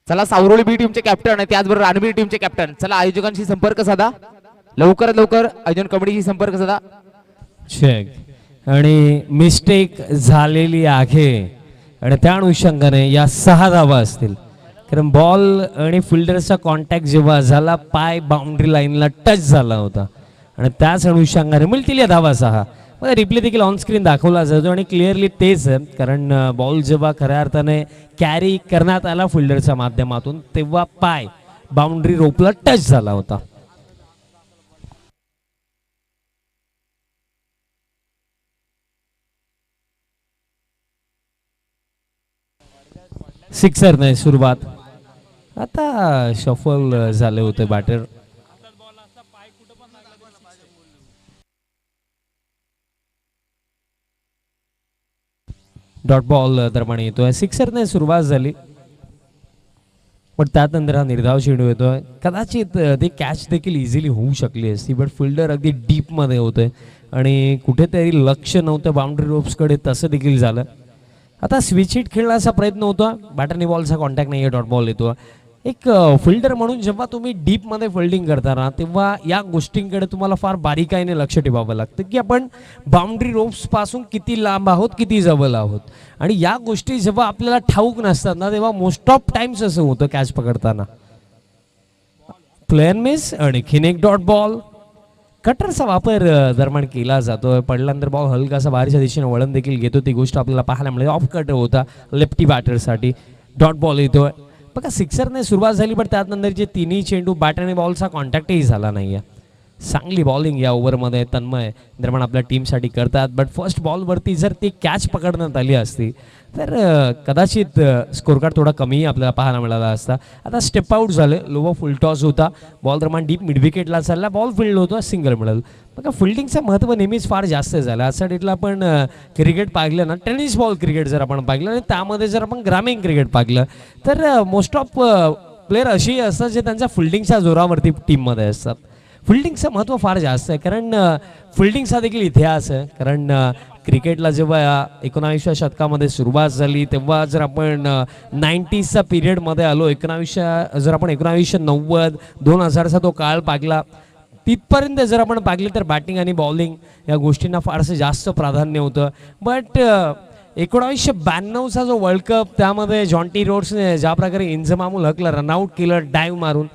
चला सावरोळी बी टीमचे कॅप्टन आणि त्याचबरोबर रानबी टीमचे कॅप्टन, चला आयोजकांशी संपर्क साधा, लवकरात लवकर आयोजन कमिटीशी संपर्क साधा. चेक आणि मिस्टेक झालेली आहे आणि त्या अनुषंगाने या 6 धावा असतील, कारण बॉल आणि फिल्डरचा कॉन्टॅक्ट जेव्हा झाला पाय बाउंड्री लाईनला टच झाला होता आणि त्याच अनुषंगाने मिळतील या धावा 6. मला रिप्ले देखील ऑन स्क्रीन दाखवला जातो आणि क्लिअरली तेच आहे, कारण बॉल जेव्हा खऱ्या अर्थाने कॅरी करण्यात आला फिल्डरच्या माध्यमातून तेव्हा पाय बाउंड्री रोपला टच झाला होता. सिक्सर नाही सुरुवात, आता शफल झाले होते बॅटर. डॉट बॉल दरम्यान येतोय, सिक्सरने सुरुवात झाली पण त्यानंतर हा निर्धाव चेंडू येतोय. कदाचित ते कॅच देखील इझिली होऊ शकली असती, बट फिल्डर अगदी डीप मध्ये होते आणि कुठेतरी लक्ष नव्हतं बाउंड्री रोप्सकडे, तसं देखील झालं. आता स्विच हिट खेळण्याचा प्रयत्न होता, बॅटरने बॉलचा कॉन्टॅक्ट नाही आहे, डॉट बॉल येतो. एक फिल्डर म्हणून जेव्हा तुम्ही डीपमध्ये फिल्डिंग करता ना तेव्हा या गोष्टींकडे तुम्हाला फार बारीकाईने लक्ष ठेवावं लागतं की आपण बाउंड्री रोप्सपासून किती लांब आहोत, किती जवळ आहोत. आणि या गोष्टी जेव्हा आपल्याला ठाऊक नसतात ना तेव्हा मोस्ट ऑफ टाइम्स असं होतं कॅच पकडताना. प्लेन मिस आणि एक डॉट बॉल. कटरचा वापर दरम्यान केला जातो, पडल्यानंतर बॉल हलकासा बाहेरच्या दिशेने वळण देखील घेतो, ती गोष्ट आपल्याला पाहायला मिळते. ऑफ कटर होता लेफ्टी बॅटरसाठी, डॉट बॉल येतोय. बघा सिक्सरने सुरुवात झाली पण त्यानंतर जे तिन्ही चेंडू बॅट आणि बॉलचा कॉन्टॅक्टही झाला नाही आहे. चांगली बॉलिंग या ओव्हरमध्ये तन्मय दरम्यान आपल्या टीमसाठी करतात, बट फर्स्ट बॉलवरती जर ती कॅच पकडण्यात आली असती तर कदाचित स्कोर कार्ड थोडा कमीही आपल्याला पाहायला मिळाला असता. आता स्टेप आउट झाले, लोवर फुल टॉस होता, बॉल दरम्यान डीप मिड विकेटला चालला, बॉल फील्ड होतो, सिंगल मिळालं. बघा फिल्डिंगचं महत्त्व नेहमीच फार जास्त झालं. आजच्या डेटला आपण क्रिकेट पाहिलं ना, टेनिस बॉल क्रिकेट जर आपण पाहिलं आणि त्यामध्ये जर आपण ग्रामीण क्रिकेट पाहिलं तर मोस्ट ऑफ प्लेयर अशी असतात जे त्यांच्या फिल्डिंगच्या जोरावरती टीममध्ये असतात. फिल्डिंगचं महत्त्व फार जास्त आहे, कारण फिल्डिंगचा देखील इतिहास आहे. कारण क्रिकेटला जेव्हा 19व्या शतकामध्ये सुरुवात झाली तेव्हा जर आपण 90sच्या पिरियडमध्ये आलो, जर आपण 1990 2000चा तो काळ पाहिला तिथपर्यंत जर आपण पाहिलं तर बॅटिंग आणि बॉलिंग या गोष्टींना फारसं जास्त प्राधान्य होतं. बट 1992चा जो वर्ल्ड कप त्यामध्ये जॉन्टी रोड्सने ज्या प्रकारे इंजमामुल हकला रनआउट केलं डाईव्ह मारून,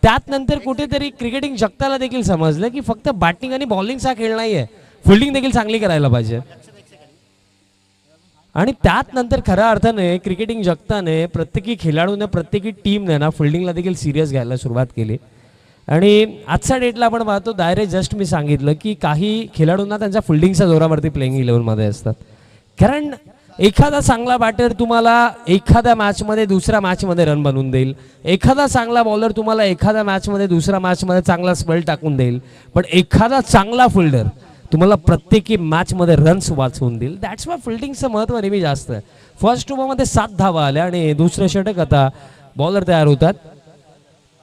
त्यानंतर कुठेतरी क्रिकेटिंग जगताला देखील समजलं की फक्त बॅटिंग आणि बॉलिंगचा खेळ नाही आहे, फिल्डिंग देखील चांगली करायला पाहिजे. आणि त्यानंतर खऱ्या अर्थाने क्रिकेटिंग जगताने प्रत्येकी खेळाडूने प्रत्येकी टीमने ना फिल्डिंगला देखील सिरियस घ्यायला सुरुवात केली. आणि आजच्या डेटला आपण पाहतो डायरेक्ट जस्ट मी सांगितलं की काही खेळाडूंना त्यांच्या फिल्डिंगच्या जोरावरती प्लेइंग 11मध्ये असतात. कारण एखादा चांगला बॅटर तुम्हाला एखाद्या मॅचमध्ये दुसऱ्या मॅचमध्ये रन बनवून देईल, एखादा चांगला बॉलर तुम्हाला एखाद्या मॅचमध्ये दुसऱ्या मॅचमध्ये चांगला स्पेल टाकून देईल, पण एखादा चांगला फिल्डर तुम्हाला प्रत्येकी मॅचमध्ये रन्स वाचवून देईल. दॅट्स वाय फिल्डिंगचं महत्त्व नेहमी जास्त आहे. फर्स्ट ओव्हरमध्ये 7 धावा आल्या आणि दुसरं षटक आता बॉलर तयार होतात.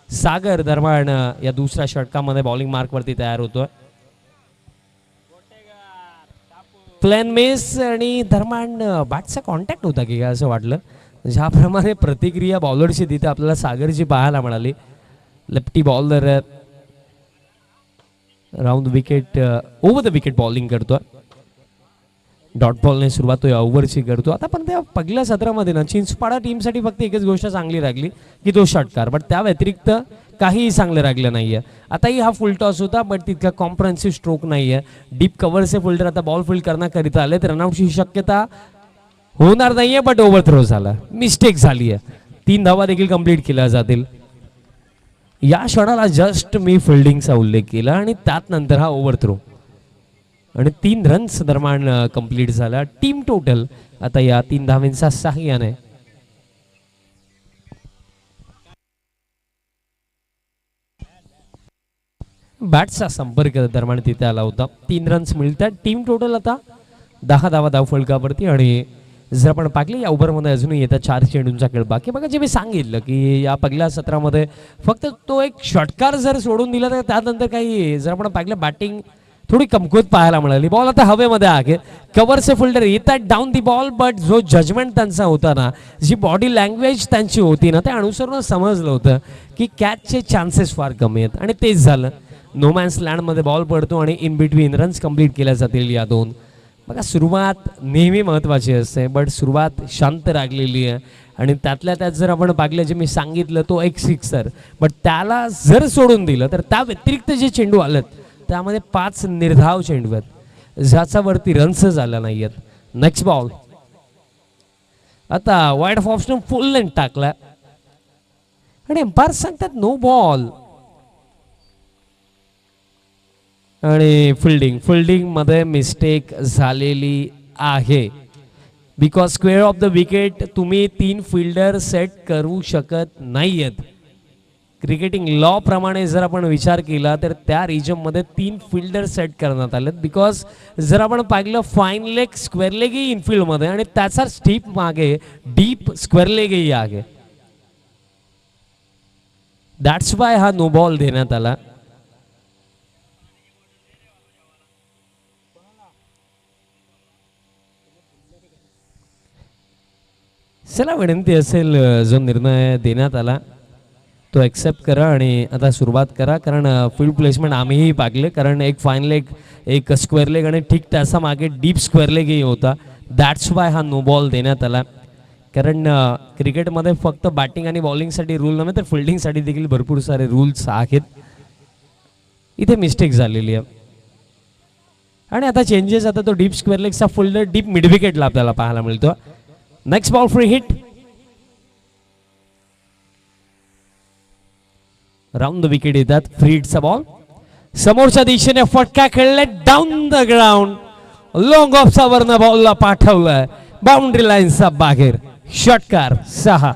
सागर दरम्यान या दुसऱ्या षटकामध्ये बॉलिंग मार्कवरती तयार होतोय. प्लेन मिस आणि दरम्यान बॅटचा कॉन्टॅक्ट होता की काय असं वाटलं, ज्याप्रमाणे प्रतिक्रिया बॉलरची तिथे आपल्याला सागरची पाहायला मिळाली. Lefty bowler round wicket over the wicket bowling करतोय. डॉट बॉलने सुरुवात ओव्हरची करतो. आता पण त्या पहिल्या सत्रामध्ये ना चिंचपाडा टीमसाठी फक्त एकच गोष्ट चांगली लागली की तो षटकार, बट त्या व्यतिरिक्त काहीही चांगलं राहिलं नाही आहे. आताही हा फुल टॉस होता बट तितका कॉम्प्रेन्सिव्ह स्ट्रोक नाही आहे. डीप कव्हरचे फिल्डर आता बॉल फील्ड करण्याकरिता आले तर रनआउटची शक्यता होणार नाही आहे, बट ओव्हर थ्रो झाला, मिस्टेक झाली आहे. 3 धावा देखील कंप्लीट केल्या जातील. या क्षणाला जस्ट मी फिल्डिंगचा उल्लेख केला आणि त्यानंतर हा ओव्हर थ्रो आणि 3 रन्स दरम्यान कंप्लीट झाला. टीम टोटल आता या 3 धावांच्या सहाय्याने बॅटचा संपर्क दरम्यान तिथे आला होता. 3 रन्स मिळतात. टीम टोटल आता 10 धावा धावफलकावरती. आणि जर आपण पाहिलं या ओव्हरमध्ये अजूनही येतात 4 चेंडूंचा खेळ बाकी. बघा जे मी सांगितलं की या पहिल्या सत्रामध्ये फक्त तो एक षटकार जर सोडून दिला तर त्यानंतर काही जर आपण पाहिलं बॅटिंग थोडी कमकुवत पाहायला मिळाली. बॉल आता हवेमध्ये आहे, कव्हरचे फिल्डर येतात डाऊन दी बॉल, बट जो जजमेंट त्यांचा होता ना, जी बॉडी लँग्वेज त्यांची होती ना, ते अनुसरून समजलं होतं की कॅचचे चान्सेस फार कमी आहेत आणि तेच झालं. नो मॅन्स लँडमध्ये बॉल पडतो आणि इन बिटवीन रन्स कंप्लीट केल्या जातील या दोन. बघा सुरुवात नेहमी महत्त्वाची असते, बट सुरुवात शांत लागलेली आहे आणि त्यातल्या त्यात जर आपण पाहिलं जे मी सांगितलं तो एक सिक्सर, बट त्याला जर सोडून दिलं तर त्या व्यतिरिक्त जे चेंडू आलेत त्यामध्ये 5 निर्धाव चेंडू आहेत ज्याचा वरती रन्स झाला नाही आहेत. नेक्स्ट बॉल आता wide of option full length टाकला आणि एम्पायर सांगतात नो बॉल. आणि फिल्डिंग मध्ये मिस्टेक झालेली आहे because square of the wicket तुम्ही 3 फिल्डर सेट करू शकत नाहीयेत. क्रिकेटिंग लॉ प्रमाणे जर आपण विचार केला तर त्या रिजनमध्ये 3 फिल्डर सेट करण्यात आलेत बिकॉज जर आपण पाहिलं फाईन लेग स्क्वेअर लेगही इनफिल्डमध्ये आणि त्याचा स्टीप मागे डीप स्क्वेअर लेगही आहे. दॅट्स वाय हा नो बॉल देण्यात आला. चला विनंती असेल जो निर्णय देण्यात आला तो ॲक्सेप्ट करा आणि आता सुरुवात करा, कारण फील्ड प्लेसमेंट आम्हीही पाहिलं, कारण एक फाईन लेग एक स्क्वेअर लेग आणि ठीक त्याचा मागे डीप स्क्वेअर लेगही होता. दॅट्स वाय हा नो बॉल देण्यात आला. कारण क्रिकेटमध्ये फक्त बॅटिंग आणि बॉलिंगसाठी रूल नव्हे तर फिल्डिंगसाठी देखील भरपूर सारे रूल्स आहेत. इथे मिस्टेक झालेली आहे आणि आता चेंजेस, आता तो डीप स्क्वेअर लेगचा फिल्डर डीप मिड विकेटला आपल्याला पाहायला मिळतो. Next ball free hit. Round the wicket येतात. फ्री हिटचा बॉल समोरच्या दिशेने फटका खेळले डाऊन द ग्राउंड. लॉंग ऑफचा वरनं बॉलला पाठवलाय बाउंड्री लाईनचा बाहेर. षटकार 6.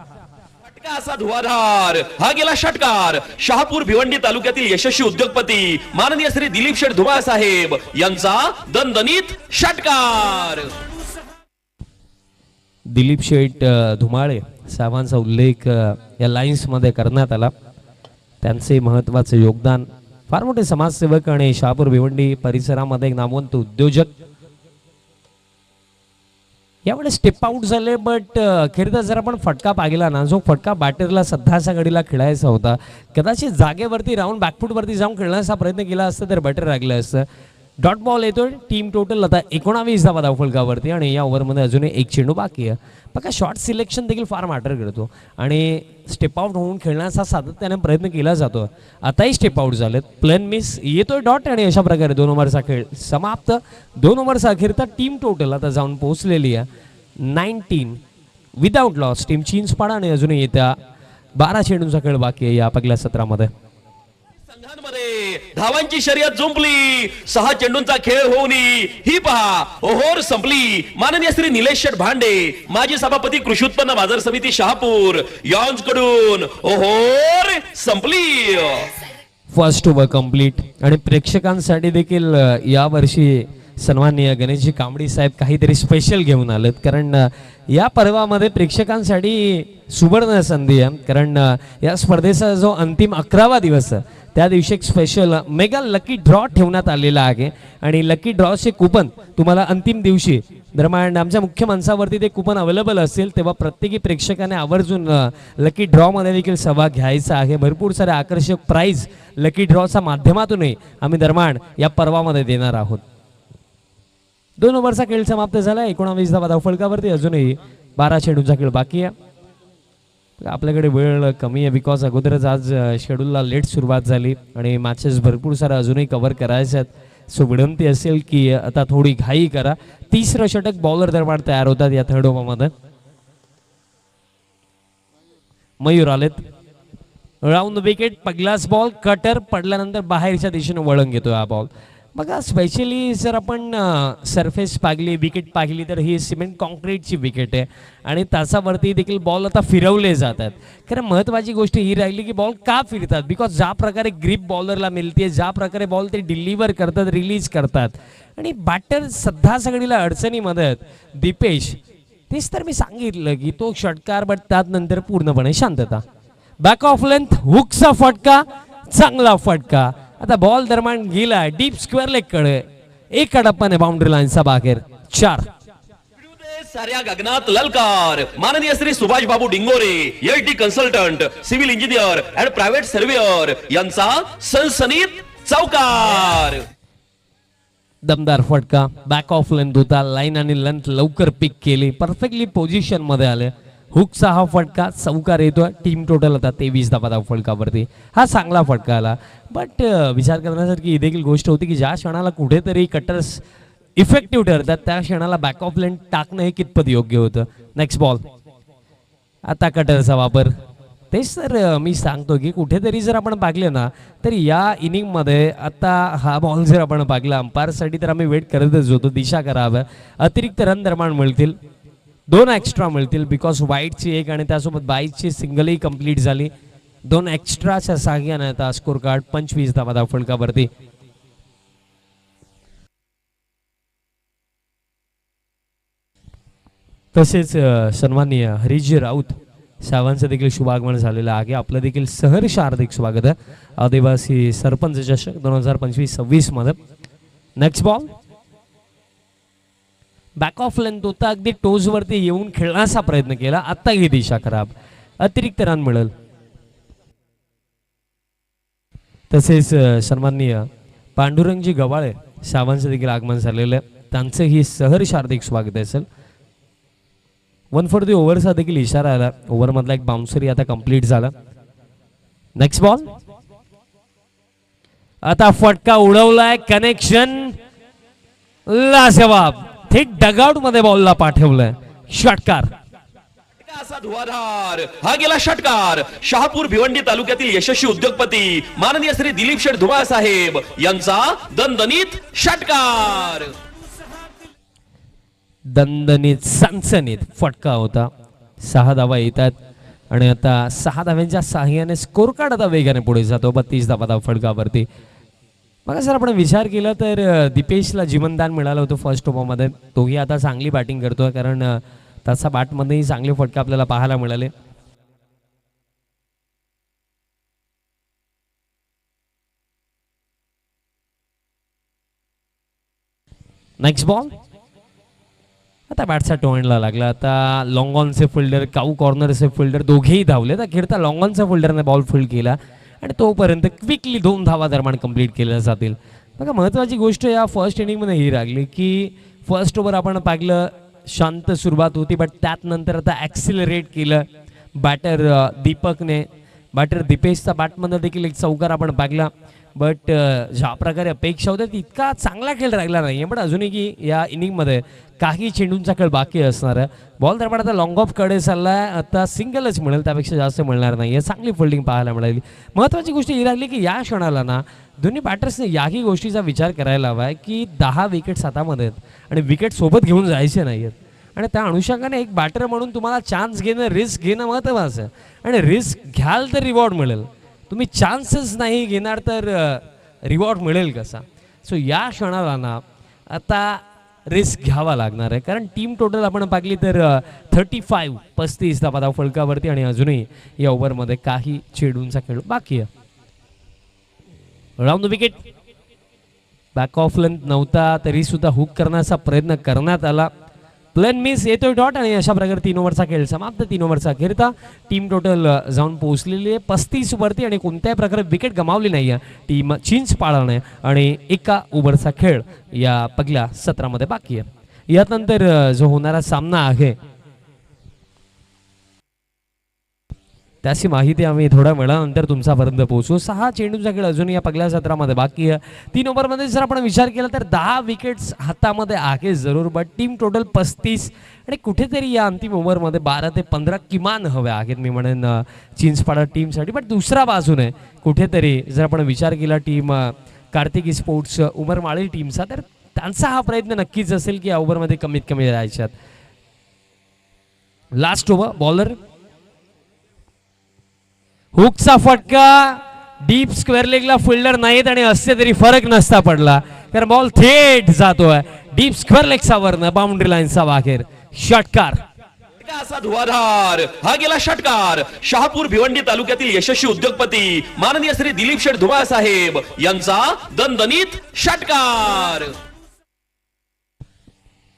असा धुवाधार हा गेला षटकार. शहापूर भिवंडी तालुक्यातील यशस्वी उद्योगपती माननीय श्री दिलीप शेठ धुमाळ साहेब यांचा दणदणीत षटकार. दिलीप शेठ धुमाळे साहेबांचा उल्लेख या लाईन्समध्ये करण्यात आला. त्यांचे महत्त्वाचे योगदान, फार मोठे समाजसेवक आणि शहापूर भिवंडी परिसरामध्ये एक नामवंत उद्योजक. यावेळेस स्टेप आउट झाले, बट अखेरता जर आपण फटका पाहिला ना, जो फटका बॅटरला सध्याच्या घडीला खेळायचा होता, कदाचित जागेवरती राहून बॅकफूटवरती जाऊन खेळण्याचा प्रयत्न केला असता तर बेटर लागलं असतं. डॉट बॉल येतोय. टीम टोटल आता 19 धावा धावफलकावरती आणि या ओव्हरमध्ये अजूनही एक चेंडू बाकी आहे. बघा शॉर्ट सिलेक्शन देखील फार मॅटर करतो आणि स्टेप आउट होऊन खेळण्याचा सातत्याने प्रयत्न केला जातो. आताही स्टेप आउट झालेत. प्लेन मिस येतोय डॉट आणि अशा प्रकारे 2 ओव्हरचा खेळ समाप्त. 2 ओव्हरचा अखेरता टीम टोटल आता जाऊन पोहोचलेली आहे 19 विदाउट लॉस. टीम चिंचपाडा आणि अजूनही येत्या 12 चेंडूंचा खेळ बाकी आहे या पहिल्या सत्रामध्ये. संघांमध्ये धावांची शर्यत जुंपली. 6 चेंडूंचा खेळ होऊन ही पहा ओव्हर संपली. माननीय श्री निलेश शेठ भांडे माजी सभापती कृषी उत्पन्न बाजार समिती शहापूर यांच्याकडून ओव्हर संपली. First over complete. आणि प्रेक्षकांसाठी देखील यावर्षी सन्माननीय गणेशजी कांबडी साहेब काहीतरी स्पेशल घेऊन आलेत, कारण या पर्वामध्ये प्रेक्षकांसाठी सुवर्ण संधी आहे. कारण या स्पर्धेचा जो अंतिम 11वा दिवस आहे त्या दिवशी एक स्पेशल मेगा लकी ड्रॉ ठेवण्यात आलेला आहे आणि लकी ड्रॉचे कुपन तुम्हाला अंतिम दिवशी दरम्यान आमच्या मुख्य मंचावरती ते कुपन अवेलेबल असेल तेव्हा प्रत्येकी प्रेक्षकाने आवर्जून लकी ड्रॉमध्ये देखील सहभाग घ्यायचा आहे. भरपूर सारे आकर्षक प्राइज लकी ड्रॉच्या माध्यमातूनही आम्ही दरम्यान या पर्वामध्ये देणार आहोत. 2 ओव्हरचा खेळ समाप्त झाला. 19 धावा धावफलकावरती अजूनही 12 चेंडूंचा खेळ बाकी आहे. आपल्याकडे वेळ कमी आहे बिकॉज अगोदरच आज शेड्यूलला लेट सुरुवात झाली आणि मॅचेस भरपूर सारा अजूनही कव्हर करायचे आहेत. सो विनंती असेल की आता थोडी घाई करा. 3रं षटक बॉलर दरम्यान तयार होतात या थर्ड ओव्हरमध्ये. मयूर आलेत. Round wicket. पहिलाच बॉल कटर पडल्यानंतर बाहेरच्या दिशेने वळण घेतो हा बॉल. बघा स्पेशली जर आपण सरफेस पाहिली, विकेट पाहिली तर ही सिमेंट कॉन्क्रीटची विकेट आहे आणि त्याच्यावरती देखील बॉल आता फिरवले जातात. कारण महत्त्वाची गोष्ट ही राहिली की बॉल का फिरतात, बिकॉज ज्या प्रकारे ग्रिप बॉलरला मिळते, ज्या प्रकारे बॉल ते डिलिव्हर करतात, रिलीज करतात आणि बॅटर सध्या सगळीला अडचणीमध्ये आहेत. दीपेश तेच तर मी सांगितलं की तो षटकार, बट त्यात नंतर पूर्णपणे शांतता. बॅक ऑफ लेंथ हुकचा फटका, चांगला फटका आता बॉल दरम्यान गेला डीप स्क्वेअर लेग कडे, एक कडप्पाने बाउंड्री लाईनचा बाहेर 4. साऱ्या गगनात ललकार माननीय Shri Subhash Babu Dingore LT consultant civil engineer and private surveyor यांचा सनसनीत चौकार. दमदार फटका, बॅक ऑफ लेंथ होता, लाईन आणि लेंथ लवकर पिक केली, परफेक्टली पोझिशन मध्ये आले. हुकचा हा फटका चौकार येतोय. टीम टोटल आता 23 धावा फटकावरती. हा चांगला फटका आला, बट विचार करण्यासारखी ही देखील गोष्ट होती की ज्या क्षणाला कुठेतरी कटर्स इफेक्टिव्ह ठरतात त्या क्षणाला बॅक ऑफ लेंथ टाकणं हे कितपत योग्य होतं. नेक्स्ट बॉल, आता कटरचा वापर. तेच तर मी सांगतो की कुठेतरी जर आपण पाहिलं ना तर या इनिंगमध्ये आता हा बॉल जर आपण पाहिला अंपायरसाठी तर आम्ही वेट करतच होतो. दिशा कराव्या, अतिरिक्त रन दरम्यान मिळतील, 2 एक्स्ट्रा मिळतील बिकॉज वाईटची एक आणि त्यासोबत बाईची सिंगलही कंप्लीट झाली. 2 एक्स्ट्राच्या साह्याने आता स्कोर कार्ड 25 धावा फलकावरती. तसेच सन्माननीय हरीजी राऊत साहेबांचं देखील शुभागमन झालेलं आहे. आपलं देखील सहर्ष हार्दिक स्वागत आहे आदिवासी सरपंच चषक 2025-26 मध्ये. Next ball, back of length होता, अगदी टोज वरती येऊन खेळण्याचा प्रयत्न केला. आता ही दिशा खराब, अतिरिक्त रन मिळेल. तसेच सन्माननीय पांडुरंगजी गवाळे साहेबांचं देखील आगमन झालेलं आहे. त्यांचंही सहर्ष हार्दिक स्वागत असेल. 1 फॉर द ओव्हरचा देखील इशारा आला. ओव्हर मधला एक बाउन्सरी आता कंप्लीट झाला. नेक्स्ट बॉल, आता फटका उडवलाय, कनेक्शन लाजवाब, थेट डगआउट मध्ये बॉलला पाठवलंय. षटकार, असा धुवाधार हा गेला षटकार. शहापूर भिवंडी तालुक्यातील यशस्वी उद्योगपती माननीय श्री दिलीप शेठ धुमाळ साहेब यांचा दणदणीत षटकार. दणदणीत सनसनीत फटका होता. 6 धावा येतात आणि आता 6 धाव्यांच्या साह्याने स्कोर कार्ड आता वेगाने पुढे जातो 32 धावा फटकावरती. बघा सर, आपण विचार केला तर दीपेशला जीवनदान मिळालं होतं फर्स्ट ओव्हरमध्ये. तोही आता चांगली बॅटिंग करतोय कारण त्याचा बॅटमध्येही चांगले फटके आपल्याला पाहायला मिळाले. नेक्स्ट बॉल, आता बॅटचा टोएंडला लागला. आता लॉंग ऑनचे फिल्डर, काऊ कॉर्नरचे फिल्डर दोघेही धावले. तर खेळता लॉंग ऑनच्या फिल्डरने बॉल फील्ड केला आणि तोपर्यंत क्विकली 2 धावा दरम्यान कंप्लीट केल्या जातील. बघा, महत्त्वाची गोष्ट या फर्स्ट इनिंगमध्ये ही लागली की फर्स्ट ओव्हर आपण पाहिलं शांत सुरुवात होती, बट त्यात नंतर आता ॲक्सिलरेट केलं बॅटर दीपकने. बॅटर दीपेशचा बॅटमध्ये देखील एक चौकार आपण पाहिला, बट ज्या प्रकारे अपेक्षा होत्या तितका चांगला खेळ राहिला नाही आहे. पण अजूनही की या इनिंगमध्ये काही चेंडूंचा खेळ बाकी असणार आहे. बॉल दरम्यान आता लॉंग ऑफ कडे चाललाय, आता सिंगलच मिळेल, त्यापेक्षा जास्त मिळणार नाही आहे. चांगली फिल्डिंग पाहायला मिळाली. महत्त्वाची गोष्ट ही राहिली की या क्षणाला ना दोन्ही बॅटर्सने याही गोष्टीचा विचार करायला हवा आहे की 10 विकेट्स हातामध्ये आहेत आणि विकेट सोबत घेऊन जायचे नाही आहेत. आणि त्या अनुषंगाने एक बॅटर म्हणून तुम्हाला चान्स घेणं, रिस्क घेणं महत्त्वाचं आहे. आणि रिस्क घ्याल तर रिवॉर्ड मिळेल, तुम्ही चान्सेस नाही घेणार तर रिवॉर्ड मिळेल कसा. सो या क्षणाला ना आता रिस्क घ्यावा लागणार आहे कारण टीम टोटल आपण पाहिली तर 35 धावा फलकावरती आणि अजूनही या ओव्हरमध्ये काही चेंडूंचा खेळ बाकी आहे. Round the wicket, back of length नव्हता तरी सुद्धा हुक करण्याचा प्रयत्न करण्यात आला. प्लेन मिस, येतोय डॉट आणि अशा प्रकारे 3 ओव्हरचा खेळ समाप्त. 3 ओव्हरचा खेळता टीम टोटल जाऊन पोहोचलेली आहे 35 वरती आणि कोणत्याही प्रकारे विकेट गमावली नाही आहे टीम चिंच पाळणे आणि 1 ओव्हरचा खेळ या पहिल्या सत्रामध्ये बाकी आहे. यानंतर जो होणारा सामना आहे त्याची माहिती आम्ही थोड्या वेळानंतर तुमच्यापर्यंत पोहोचू. 6 चेंडूचा खेळ अजून या पहिल्या सत्रामध्ये बाकी आहे. 3 ओव्हरमध्ये जर आपण विचार केला तर 10 विकेट्स हातामध्ये आहे जरूर, बट टीम टोटल 35 आणि कुठेतरी या अंतिम ओव्हरमध्ये 12 ते 15 किमान हवे आहेत मी म्हणेन चिंचपाडा टीमसाठी. बट दुसऱ्या बाजूने कुठेतरी जर आपण विचार केला टीम कार्तिकी स्पोर्ट्स उमरमाळी टीमचा तर त्यांचा हा प्रयत्न नक्कीच असेल की या ओव्हरमध्ये कमीत कमी राहायच्यात. लास्ट ओव्हर, बॉलर हुकचा फटका, डीप स्क्वेअर लेगला फिल्डर नाहीत आणि असते तरी फरक नसता पडला कारण बॉल थेट जातोय डीप स्क्वेअर लेगचा वरनं बाउंड्री लाईनचा बाहेर. षटकार, असा धुवाधार हा गेला षटकार. शहापूर भिवंडी तालुक्यातील यशस्वी उद्योगपती माननीय श्री दिलीप शेठ धुमाळ साहेब यांचा दणदणीत षटकार.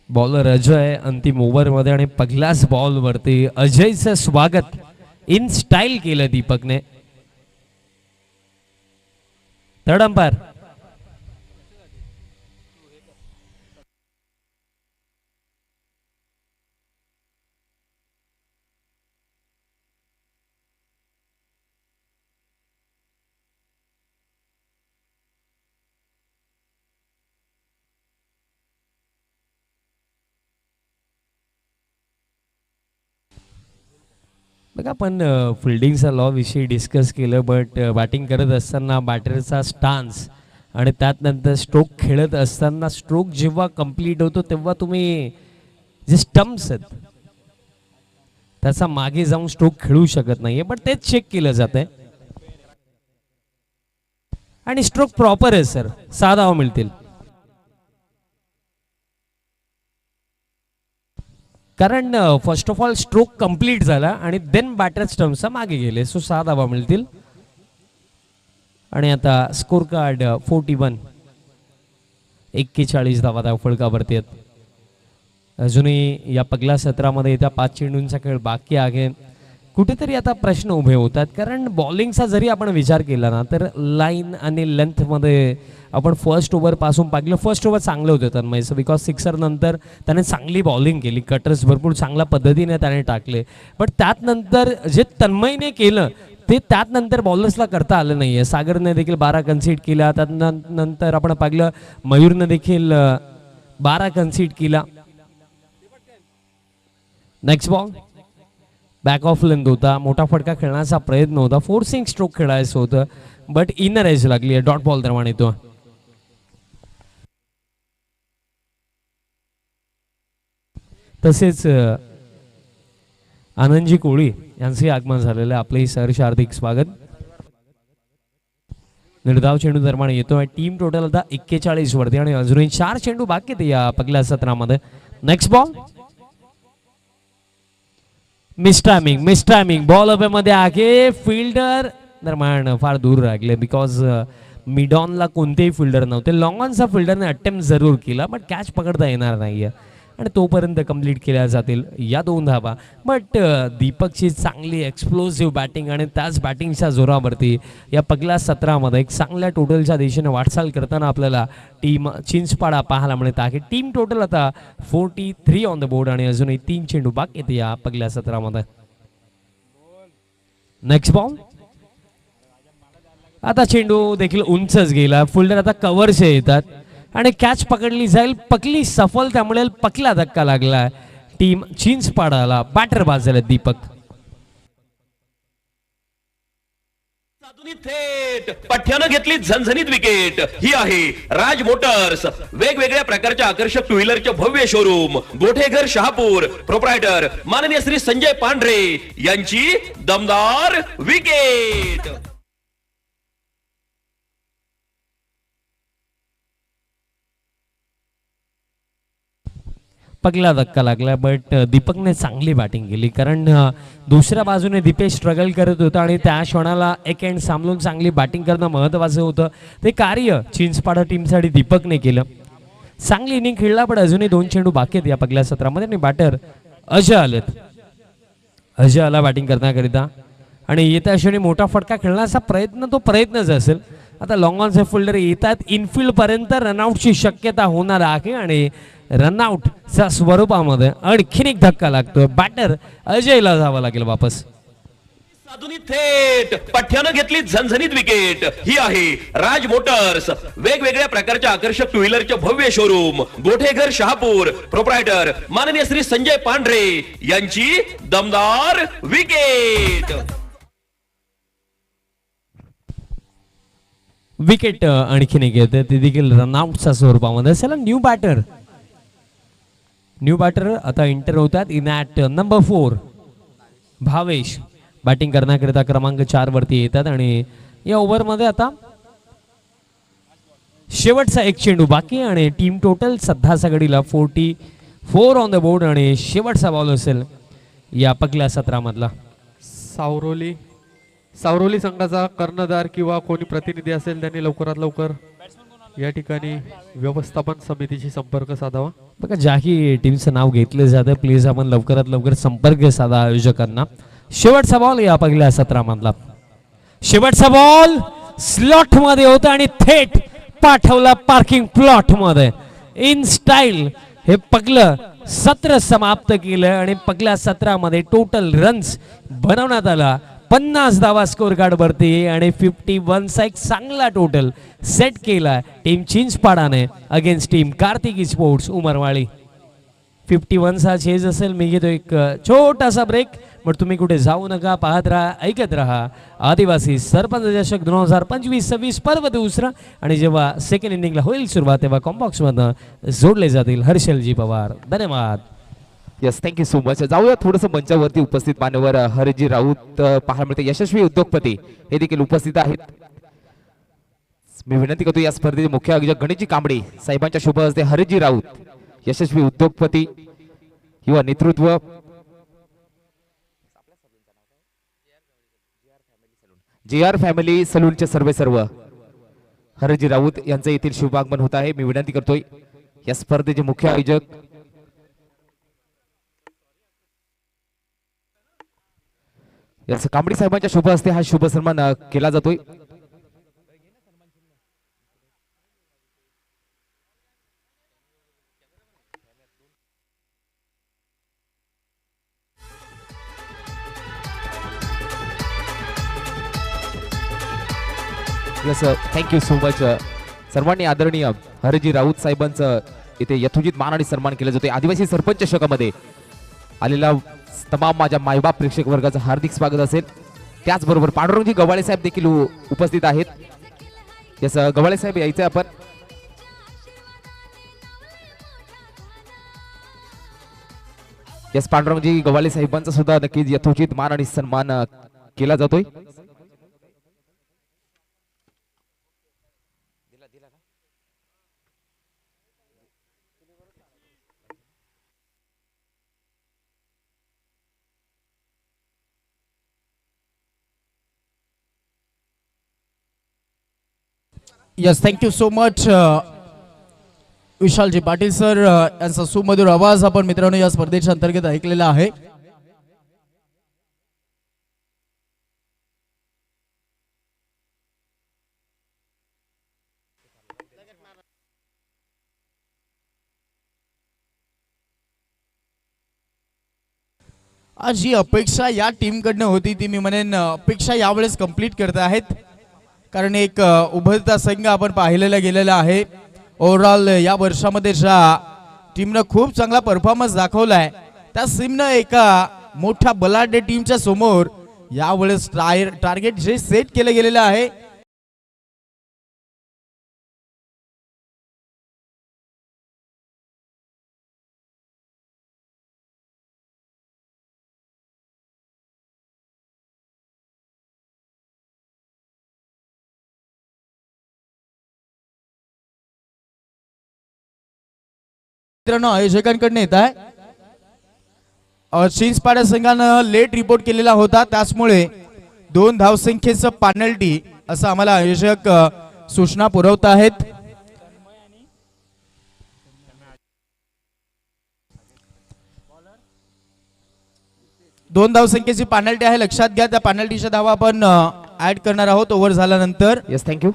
बॉलर अजय अंतिम ओव्हर मध्ये आणि पहिल्याच बॉल वरती अजयचं स्वागत इन स्टाईल केलं दीपकने. थर्ड अंपायर बघा. आपण फिल्डिंगचा लॉ विषयी डिस्कस केलं, बट बॅटिंग करत असताना बॅटरचा स्टान्स आणि त्यात नंतर स्ट्रोक खेळत असताना स्ट्रोक जेव्हा कंप्लीट होतो तेव्हा तुम्ही जे स्टम्प्स आहेत त्याचा मागे जाऊन स्ट्रोक खेळू शकत नाहीये, बट तेच चेक केलं जात आहे आणि स्ट्रोक प्रॉपर आहे सर. 6 धावा मिळतील कारण first of all stroke complete झाला आणि देन बॅटर स्टम्पचा मागे गेले. सो 6 धावा मिळतील. आणि आता स्कोर कार्ड 41 41 धावा त्या फळकावरती आहेत. अजूनही या पहिल्या सत्रामध्ये येत्या 5 चेंडूंचा खेळ बाकी आहे. कुठेतरी आता प्रश्न उभे होतात कारण बॉलिंगचा जरी आपण विचार केला ना तर लाईन आणि लेंथमध्ये आपण फर्स्ट ओव्हर पासून पाहिलं. फर्स्ट ओव्हर चांगलं होतं तन्मयचं बिकॉज सिक्सर नंतर त्याने चांगली बॉलिंग केली, कटर्स भरपूर चांगल्या पद्धतीने त्याने टाकले, बट त्यात नंतर जे तन्मयने केलं ते त्यात नंतर बॉलर्सला करता आलं नाही आहे. सागरने देखील 12 कन्सीड केला, त्यानंतर आपण पाहिलं मयूरने देखील 12 कन्सीड केला. Next ball back of length होता, मोठा फटका खेळण्याचा प्रयत्न होता, फोर्सिंग स्ट्रोक खेळायचं होतं, बट इनर एज लागली आहे. डॉट बॉल दरम्यान येतो. तसेच आनंदजी कोळी यांचे आगमन झालेलं आहे. आपले सहर्ष हार्दिक स्वागत. निर्धाव चेंडू दरम्यान येतोय. टीम टोटल आता 41 वरती आणि अजूनही 4 चेंडू बाकी आहेत या पहिल्या सत्रामध्ये. Next ball miss timing ball अबे मध्ये आगे फिल्डर दरम्यान फार दूर राहिले बिकॉज मिडॉनला कोणतेही फिल्डर नव्हते. लॉंग ऑनचा फिल्डरने अटेम्प्ट जरूर केला बट कॅच पकडता येणार नाहीये आणि तोपर्यंत कंप्लीट केल्या जातील या 2 धावा. बट दीपकची चांगली एक्सप्लोसिव्ह बॅटिंग आणि त्याच बॅटिंगच्या जोरावरती या पहिल्या सत्रामध्ये एक चांगल्या टोटलच्या दिशेने वाटचाल करताना आपल्याला टीम चिंचपाडा पाहायला मिळत आहे. टीम टोटल आता 43 ऑन द बोर्ड आणि अजूनही 3 चेंडू बाकी आहेत या पहिल्या सत्रामध्ये. नेक्स्ट बॉल आता चेंडू देखील उंचच गेला. फिल्डर आता कव्हरचे येतात आणि कॅच पकडली जाईल. पकली सफल, त्यामुळे पकला धक्का लागला टीम चिंचपाडाला. बॅटर बाजूला दीपक. थेट पठ्यानं घेतली झणझणीत विकेट. ही आहे राज मोटर्स, वेगवेगळ्या प्रकारच्या आकर्षक टू व्हीलरचे भव्य शोरूम, गोठेघर शहापूर, प्रोप्रायटर माननीय श्री संजय पांढरे यांची दमदार विकेट. पगला धक्का लागला बट दीपकने चांगली बॅटिंग केली कारण दुसऱ्या बाजूने दीपेश स्ट्रगल करत होता आणि त्या क्षणाला एक एंड सामलून चांगली बॅटिंग करणं महत्त्वाचं होतं. ते कार्य चिंचपाडा टीमसाठी दीपकने केलं. चांगली इनिंग खेळला पण अजूनही 2 चेंडू बाकी आहेत या पहिल्या सत्रामध्ये आणि बॅटर अजय आलेत. अजय आला बॅटिंग करण्याकरिता आणि येत्या क्षणी मोठा फटका खेळण्याचा प्रयत्नच असेल. आता लॉंग ऑनचे फिल्डर येतात इनफिल्ड पर्यंत, रनआउटची शक्यता होणार आहे आणि रनआउटच्या स्वरूपामध्ये आणखीन एक धक्का लागतोय. बॅटर अजयला जावं लागेल वापस. साधुनी थेट पठ्यानं घेतली झणझणीत विकेट. ही आहे राज मोटर्स, वेगवेगळ्या प्रकारच्या आकर्षक टू व्हीलरचे भव्य शोरूम, गोठेघर शहापूर, प्रोप्रायटर माननीय श्री संजय पांढरे यांची दमदार विकेट. विकेट आणखीन एक येते, ते देखील रनआउटच्या स्वरूपामध्ये. चला न्यू बॅटर आता एंटर होतात. In at number 4 Bhavesh batting करण्याकरिता क्रमांक 4 वरती येतात आणि या ओव्हरमध्ये आता शेवटचा एक चेंडू बाकी आणि टीम टोटल सध्या घडीला 44 ऑन द बोर्ड आणि शेवटचा बॉल असेल या पगल्या सत्रामधला. सावरोली संघाचा कर्णधार किंवा कोणी प्रतिनिधी असेल त्यांनी लवकरात लवकर या ठिकाणी व्यवस्थापन समितीशी संपर्क साधावा. बघा, ज्याही टीमचं नाव घेतलं जातं प्लीज आपण लवकरात लवकर संपर्क साधा आयोजकांना. शेवटचा बॉल या पहिल्या सत्रामधला. शेवटचा बॉल स्लॉट मध्ये होता आणि थेट पाठवला पार्किंग प्लॉट मध्ये. इन स्टाईल हे पगलं सत्र समाप्त केलं आणि पगल्या सत्रामध्ये टोटल रन्स बनवण्यात आला. 50 धावा स्कोर कार्ड वरती आणि 51चा एक चांगला टोटल सेट केला टीम चिंचपाडाने against team Kartiki sports Umarwali. 51चा चेज असेल. मी घेतो एक छोटासा ब्रेक, पण तुम्ही कुठे जाऊ नका, पाहत राहा, ऐकत राहा. आदिवासी सरपंच चषक 2025-26 पर्व दुसरा. आणि जेव्हा सेकंड इनिंगला होईल सुरुवात तेव्हा कॉम्बॉक्स मधनं जोडले जातील हर्षलजी पवार. धन्यवाद. Yes, thank you so much. जाऊया थोडंसं मंचावरती उपस्थित मान्यवर हरिजी राऊत पाहायला मिळते. यशस्वी उद्योगपती हे देखील उपस्थित आहेत. मी विनंती करतो या स्पर्धेचे मुख्य आयोजक गणेशजी कांबळे साहेबांच्या शुभ हस्ते हरिजी राऊत यशस्वी उद्योगपती युवा नेतृत्व JR फॅमिली सलूनचे सर्व हरिजी राऊत यांचे येथील शुभागमन होत आहे. मी विनंती करतोय या स्पर्धेचे मुख्य आयोजक याच कांबडी साहेबांच्या शुभ हस्ते हा शुभ सन्मान केला जातोय. Yes, thank you so much. सर्वांनी आदरणीय हरिजी राऊत साहेबांचं इथे यथोचित मान आणि सन्मान केला जातोय. आदिवासी सरपंच चषकामध्ये आलेला तमाम माझ्या मायबाप प्रेक्षक वर्गाचं हार्दिक स्वागत असेल. त्याचबरोबर पांडुरंगजी गवाळे साहेब देखील उपस्थित आहेत. यस, गवाळे साहेब यायचे आपण. यस, पांडुरंगजी गवाळे साहेबांचा सुद्धा नक्कीच यथोचित मान आणि सन्मान केला जातोय. Yes, thank you so much Vishalji Patil sir. यांचा सुमधुर आवाज आपण मित्रांनो या स्पर्धेच्या अंतर्गत ऐकलेला आहे. आज जी अपेक्षा या टीमकडनं होती ती मी म्हणेन अपेक्षा यावेळेस कंप्लीट करत आहेत. कारण एक उभरता संघ आपण पाहिलेला गेलेला आहे. ओव्हरऑल या वर्षामध्ये ज्या टीमनं खूप चांगला परफॉर्मन्स दाखवलाय त्या टीमनं एका मोठ्या बलाढ्य टीमच्या समोर यावेळेस टार्गेट जे सेट केलं गेलेलं आहे मित्रांनो आयोजकांकडून येत आहे. चिंचपाडा संघानं लेट रिपोर्ट केलेला होता त्यामुळे 2 धावसंख्येचं पेनल्टी असं आम्हाला आयोजक सूचना पुरवत आहेत. दोन धावसंख्येची पेनल्टी आहे, लक्षात घ्या. त्या पेनल्टीच्या धावा आपण ऍड करणार आहोत ओव्हर झाल्यानंतर. Yes, thank you.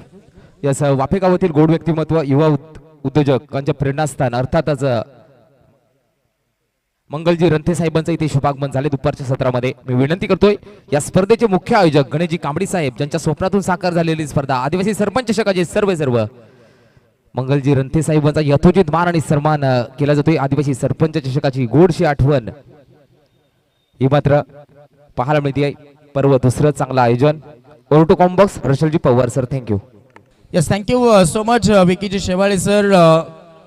यस, वाफे गावातील गोड व्यक्तिमत्व युवा उद्योजकांचे प्रेरणास्थान अर्थातच मंगलजी रंथे साहेबांचं इथे शुभागमन झाले दुपारच्या सत्रामध्ये. मी विनंती करतोय या स्पर्धेचे मुख्य आयोजक गणेशजी कांबडी साहेब ज्यांच्या स्वप्नातून साकार झालेली स्पर्धा आदिवासी सरपंच चषकाचे सर्व मंगलजी रंथे साहेबांचा यथोचित मान आणि सन्मान केला जातोय. आदिवासी सरपंच चषकाची गोडशी आठवण ही मात्र पाहायला मिळते. पर्व दुसरं चांगलं आयोजन. Over to Combox Harshalji Pawar sir, thank you. Yes, thank you so much Vickyji Shewale sir.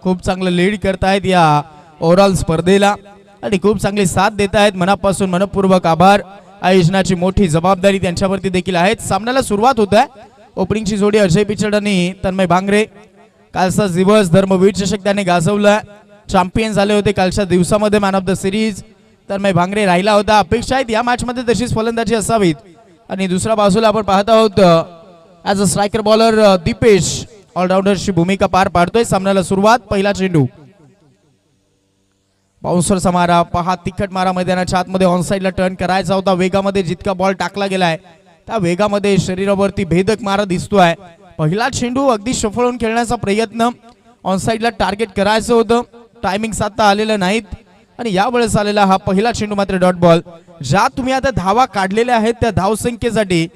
खूप चांगलं लीड करतायत या ओव्हरऑल स्पर्धेला आणि खूप चांगली साथ देत आहेत. मनापासून मनपूर्वक आभार. आयोजनाची मोठी जबाबदारी त्यांच्यावरती देखील आहेत. सामन्याला सुरुवात होत आहे. ओपनिंगची जोडी अजय पिचड आणि तन्मय भांगरे. कालचा दिवस धर्मवीर चषक त्याने गाजवला. चॅम्पियन झाले होते कालच्या दिवसामध्ये. Man of the series Tanmay Bhangare राहिला होता. अपेक्षा आहेत या मॅच मध्ये तशीच फलंदाजी असावीत. आणि दुसऱ्या बाजूला आपण पाहत आहोत as a striker bowler Dipesh ऑलराऊंडरची भूमिका पार पाडतोय. सामन्याला सुरुवात. पहिला चेंडू बाउन्सरचा मारा पहा. तिखट मारा मैदानाच्या आतमध्ये ऑन साइडला टर्न करायचा होता. वेगामध्ये जितका बॉल टाकला गेलाय त्या वेगामध्ये शरीरावरती भेदक मारा दिसतोय. पहिला चेंडू अगदी सफल होऊन खेळण्याचा प्रयत्न. ऑन साइडला टार्गेट करायचं होतं. टायमिंग साधता आलेलं नाहीत आणि यावेळेस आलेला हा पहिला चेंडू मात्र डॉट बॉल. ज्या तुम्ही आता धावा काढलेल्या आहेत त्या धावसंख्येसाठी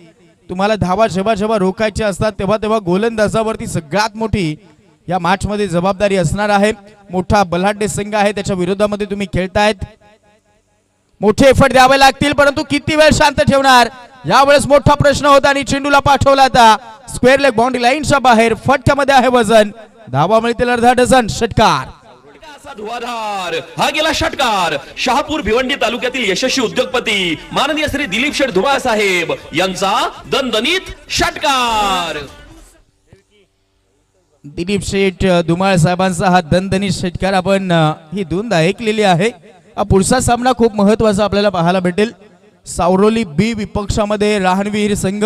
तुम्हाला धावा जेव्हा जेव्हा रोखायच्या असतात तेव्हा तेव्हा गोलंदाजावरती सगळ्यात मोठी या मॅच मध्ये जबाबदारी असणार आहे. मोठा बलाढ्य संघ आहे त्याच्या विरोधामध्ये तुम्ही खेळतायत. मोठे एफर्ट द्यावे लागतील परंतु किती वेळ शांत ठेवणार यावेळेस मोठा प्रश्न होता. आणि चेंडूला पाठवला आता स्क्वेअर लेग बाउंड्री लाईनच्या बाहेर. फटक्यामध्ये आहे वजन. धावा मिळतील अर्धा डझन. षटकार. असा धुवाधार हा गेला षटकार. शहापूर भिवंडी तालुक्यातील यशस्वी उद्योगपती माननीय श्री दिलीप शेठ धुमाळ साहेब यांचा दणदणीत षटकार. दिलीप शेठ धुमाळ साहेबांचा हा दणदणीत षटकार आपण ही दोनदा ऐकलेली आहे. पुढचा सामना खूप महत्वाचा आपल्याला पाहायला भेटेल. सावरोली बी विपक्षामध्ये राहणवीर संघ.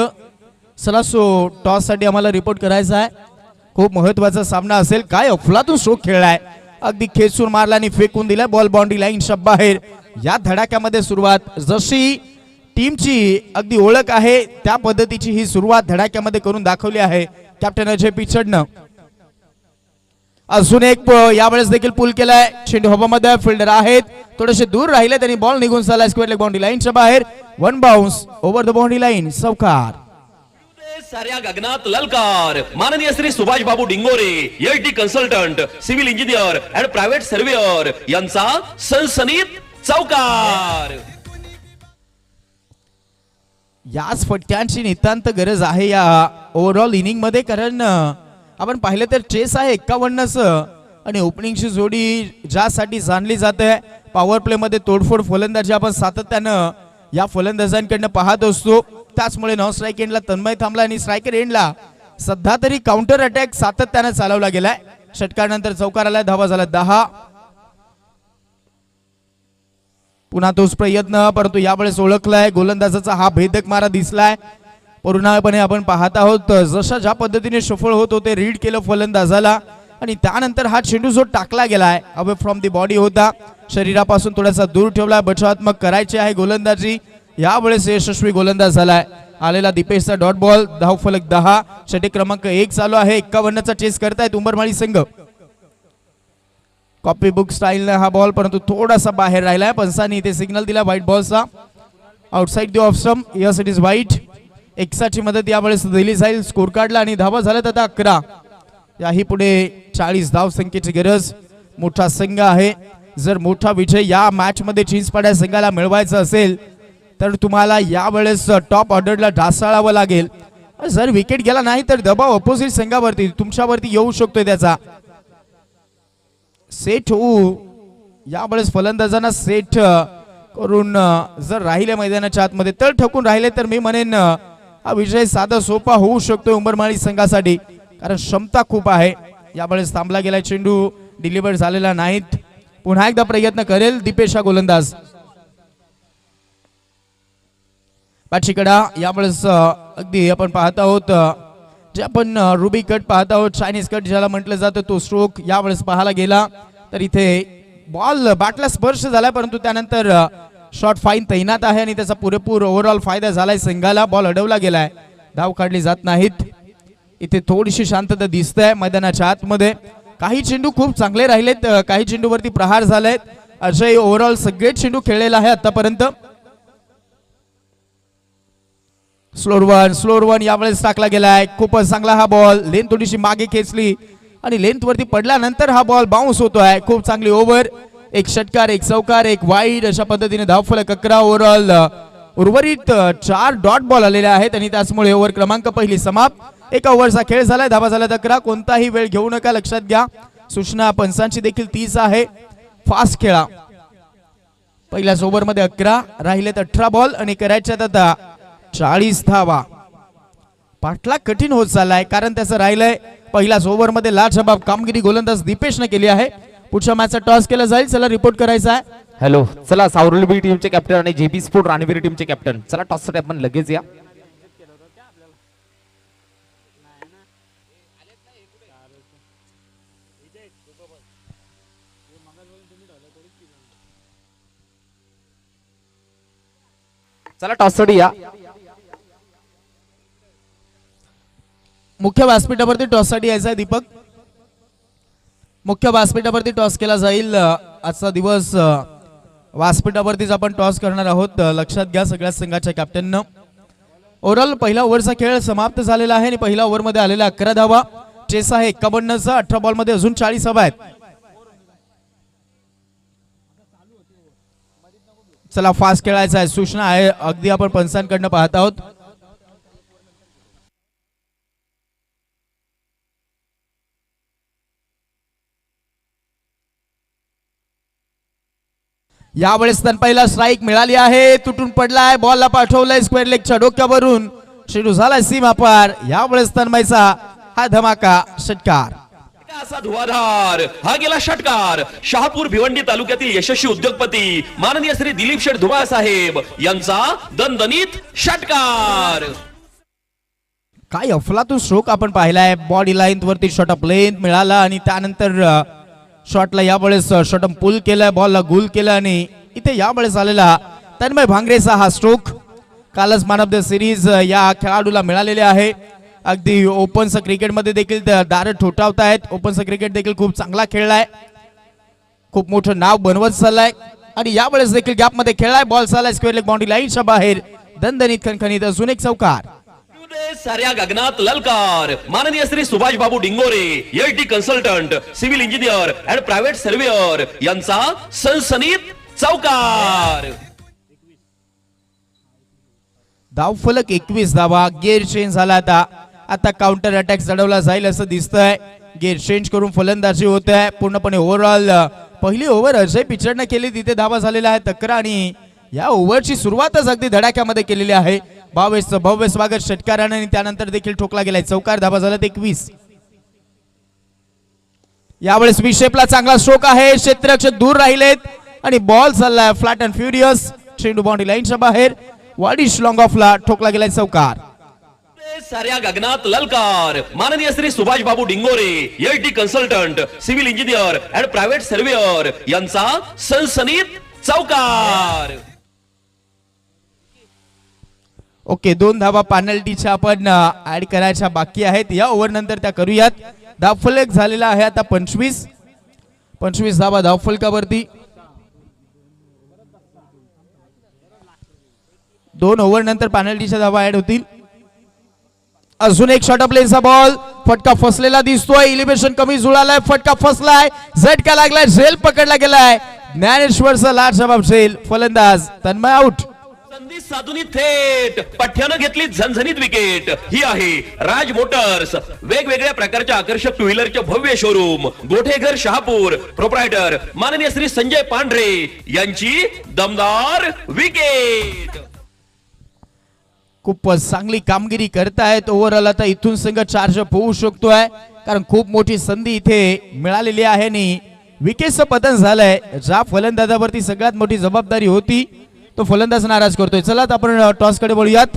चला सो टॉस साठी आम्हाला रिपोर्ट करायचा आहे. खूप महत्वाचा सामना असेल. काय अफलातून स्ट्रोक खेळलाय. अगदी खेचून मारला आणि फेकून दिलाय बॉल बाउंड्री लाईनच्या बाहेर. या धडाक्यामध्ये सुरुवात जशी टीमची अगदी ओळख आहे त्या पद्धतीची ही सुरुवात धडाक्यामध्ये करून दाखवली आहे कॅप्टन अजय पिचडनं. अजून एक यावेळेस देखील पुल केलाय. चेंडू हवामध्ये. फिल्डर आहेत थोडेसे दूर राहिले त्यांनी बॉल निघून चाललाय स्क्वेअर लेग बाउंड्री लाईनच्या बाहेर. One bounce over the boundary line. चौकार. साऱ्या गगनात ललकार. माननीय Shri Subhash Babu Dingore LT consultant civil engineer and private surveyor यांचा सनसनीत चौकार. याच फटक्यांची नितांत गरज आहे या ओव्हरऑल इनिंग मध्ये. कारण आपण पाहिलं तर चेस आहे 51चं आणि ओपनिंगची जोडी ज्यासाठी जाणली जाते. पॉवर प्ले मध्ये तोडफोड फलंदाजी आपण सातत्यानं या फलंदाजांकडनं पाहत असतो. त्याचमुळे नॉन स्ट्राईक एंडला तन्मय थांबला आणि स्ट्रायकर एंडला सध्या तरी काउंटर अटॅक सातत्यानं चालवला गेलाय. षटकारानंतर चौकार आलाय. धावा झाला 10. पुन्हा तोच प्रयत्न परंतु यावेळेस ओळखलाय. गोलंदाजाचा हा भेदक मारा दिसलाय. पूर्णपणे आपण पाहत आहोत जशा ज्या पद्धतीने सफल होत होते रीड केलं फलंदाजाला आणि त्यानंतर हा चेंडू जो टाकला गेलाय अवे फ्रॉम दी बॉडी होता. शरीरापासून थोडासा दूर ठेवलाय. बचावात्मक करायची आहे गोलंदाजी. यावेळेस यशस्वी गोलंदाज झालाय. आलेला दीपेशचा डॉट बॉल. धाव फलक 10. षटक क्रमांक 1 चालू आहे. 51चा चेस करतायत उंबरमाळी संघ. कॉपी बुक स्टाईलने हा बॉल परंतु थोडासा बाहेर राहिलाय. पंचांनी इथे सिग्नल दिला व्हाईट बॉलचा. Outside the off stump. Yes it is white. एक्साची मदत यावेळेस दिली जाईल. स्कोर काढला आणि धावा झाल्यात आता 11. याही पुढे 40 धाव संख्येची गरज. मोठा संघ आहे. जर मोठा विजय या मॅच मध्ये चिंचपाड्या संघाला मिळवायचा असेल तर तुम्हाला यावेळेस टॉप ऑर्डरला ढासळावं लागेल. जर विकेट गेला नाही तर दबाव अपोजिट संघावरती तुमच्यावरती येऊ शकतोय. त्याचा सेट होऊ यावेळेस फलंदाजांना सेट करून जर राहिले मैदानाच्या आतमध्ये तळ ठोकून राहिले तर मी म्हणेन हा विजय साधा सोपा होऊ शकतो उंबरमाळी संघासाठी. कारण क्षमता खूप आहे. यावेळेस थांबला गेला चेंडू डिलिव्हर झालेला नाहीत. पुन्हा एकदा प्रयत्न करेल दीपेश हा गोलंदाज. पाचीकडा यावेळेस अगदी आपण पाहत आहोत जे आपण रुबी कट पाहत आहोत चायनीज कट ज्याला म्हटलं जातं तो स्ट्रोक यावेळेस पाहायला गेला तर इथे बॉल बॅटला स्पर्श झालाय परंतु त्यानंतर शॉर्ट फाईन तैनात आहे आणि त्याचा पुरेपूर ओव्हरऑल फायदा झालाय संघाला. बॉल अडवला गेलाय. धाव काढली जात नाहीत. इथे थोडीशी शांतता दिसते मैदानाच्या आतमध्ये. काही चेंडू खूप चांगले राहिलेत. काही चेंडूवरती प्रहार झालेत. अजय ओव्हरऑल सगळे चेंडू खेळलेला आहे आतापर्यंत. स्लोअर वन यावेळेस टाकला गेलाय. खूपच चांगला हा बॉल. लेंथ थोडीशी मागे खेचली आणि लेंथ वरती पडल्यानंतर हा बॉल बाउन्स होतोय. खूप चांगली ओव्हर. एक षटकार, एक चौकार, एक वाईड अशा पद्धतीने धावफलक 11. ओव्हरऑल उर्वरित 4 डॉट बॉल आलेले आहेत आणि त्याचमुळे ओव्हर क्रमांक पहिली समाप्त. एका ओव्हरचा खेळ झालाय. धावा झाल्या 11. कोणताही वेळ घेऊ नका लक्षात घ्या. सूचना पंचांची देखील 30 आहे. फास्ट खेळा. पहिल्याच ओव्हर मध्ये 11 राहिलेत 18 बॉल आणि करायच्यात आता 40 धावा. पाठला कठीण होत चाललाय कारण त्याचं राहिलंय पहिल्याच ओव्हर मध्ये लाजवाब कामगिरी गोलंदाज दीपेशने केली आहे. पुढच्या मॅचचा टॉस केला जाईल. चला रिपोर्ट करायचा आहे. हॅलो, चला सावरुली बी टीमचे कॅप्टन आणि जेबी स्पोर्ट राणवीर टीमचे कॅप्टन, चला टॉस साठी आपण लगेच या. चला टॉस साठी या. मुख्य व्यासपीठावरती टॉस साठी यायचा आहे दीपक. मुख्य व्यासपीठावरती टॉस केला जाईल. आजचा दिवस व्यासपीठावरतीच आपण टॉस करणार आहोत. लक्षात घ्या सगळ्या संघाच्या कॅप्टननं. ओव्हरऑल पहिला ओव्हरचा खेळ समाप्त झालेला आहे आणि पहिल्या ओव्हरमध्ये आलेला 11 धावा. चेस आहे 51चा. 18 बॉलमध्ये अजून 40 धावा आहेत. चला फास्ट खेळायचा आहे. सूचना आहे अगदी आपण पंचांकडनं पाहत आहोत. यावेळेस पहिला स्ट्राईक मिळाली आहे. तुटून पडलाय. बॉलला पाठवलाय स्क्वेअर लेगच्या डोक्यावरून. शेडू झालाय सीमा पार. यावेळेस तन्मयचा हा धमाका षटकार. असा धुवाधार हा गेला षटकार. शहापूर भिवंडी तालुक्यातील यशस्वी उद्योगपती माननीय श्री दिलीप शेठ धुमाळ साहेब यांचा दणदणीत षटकार. काय अफलातून स्ट्रोक आपण पाहिलाय. बॉडी लाईन वरती शॉट ऑफ लेंथ मिळाला आणि त्यानंतर शॉटला यावेळेस शॉट पुल केलाय. बॉलला गुल केला आणि इथे यावेळेस आलेला तन्मय भांगरेचा हा स्ट्रोक. कालच मॅन ऑफ द सिरीज या खेळाडूला मिळालेले आहे. अगदी ओपनचं क्रिकेटमध्ये देखील दारं ठोठावतायत. ओपनचं क्रिकेट देखील खूप चांगला खेळलाय. खूप मोठं नाव बनवत चाललाय आणि यावेळेस देखील गॅपमध्ये खेळलाय. बॉल चाललाय स्क्वेअर लेग बाउंड्री लाईनच्या बाहेर. दणदणीत खणखणीत अजून एक चौकार. साऱ्या गगनात ललकार. माननीय Shri Subhash Babu Dingore HD consultant civil engineer and private surveyor यांचा सनसनीत चौकार. धावफलक 21 धावा. गेअर चेंज झाला. आता काउंटर अटॅक चढवला जाईल असं दिसतंय. गेअर चेंज करून फलंदाजी होत आहे पूर्णपणे. ओव्हरऑल पहिली ओव्हर अजय पिचडनं केली. तिथे धावा झालेला आहे 11 आणि या ओव्हरची सुरुवातच अगदी धडाक्यामध्ये केलेली आहे. 22चं भव्य स्वागत षटकाराने आणि त्यानंतर देखील ठोकला गेलाय चौकार. धावा झाल्यात 21. यावेळेस विशेपला चांगला स्ट्रोक आहे. क्षेत्ररक्षक दूर राहिलेत आणि बॉल चाललाय फ्लॅट अँड फ्युरियस. चेंडू बाउंड्री लाईनच्या बाहेर. वाडिश लॉंग ऑफला ठोकला गेलाय चौकार. साऱ्या गगनात ललकार. माननीय Shri Subhash Babu Dingore HD consultant civil engineer and private surveyor यांचा सनसनीत चौकार. ओके 2 धावा पेनल्टीच्या आपण ऍड करायच्या बाकी आहेत. या ओव्हर नंतर त्या करूयात. धावफलक झालेला आहे आता 25 धावा धावफलकावरती. 2 ओव्हर नंतर पेनल्टीच्या धावा ऍड होतील. अजून एक शॉट ऑफ लेनचा बॉल. फटका फसलेला दिसतोय. इलिव्हेशन कमी जुळालाय. फटका फसलाय. झटका लागलाय. झेल पकडला गेलाय. ज्ञानेश्वरचा लाट जबाब झेल. फलंदाज तन्मय आउट. संधी साधूनी थेट पठ्यानं घेतली झणझणीत विकेट. ही आहे राज मोटर्स. वेगवेगळ्या प्रकारच्या आकर्षक टू व्हीलरचे भव्य शोरूम. गोठेघर शहापूर. प्रोप्रायटर माननीय श्री संजय पांढरे यांची दमदार विकेट. खूप चांगली कामगिरी करतायत. ओव्हरऑल आता इथून संघ चार्जअप होऊ शकतोय कारण खूप मोठी संधी इथे मिळालेली आहे आणि विकेटचं पतन झालंय. ज्या फलंदाजावरती सगळ्यात मोठी जबाबदारी होती तो फलंदाज नाराज करतोय. चला आपण टॉस कडे वळूयात.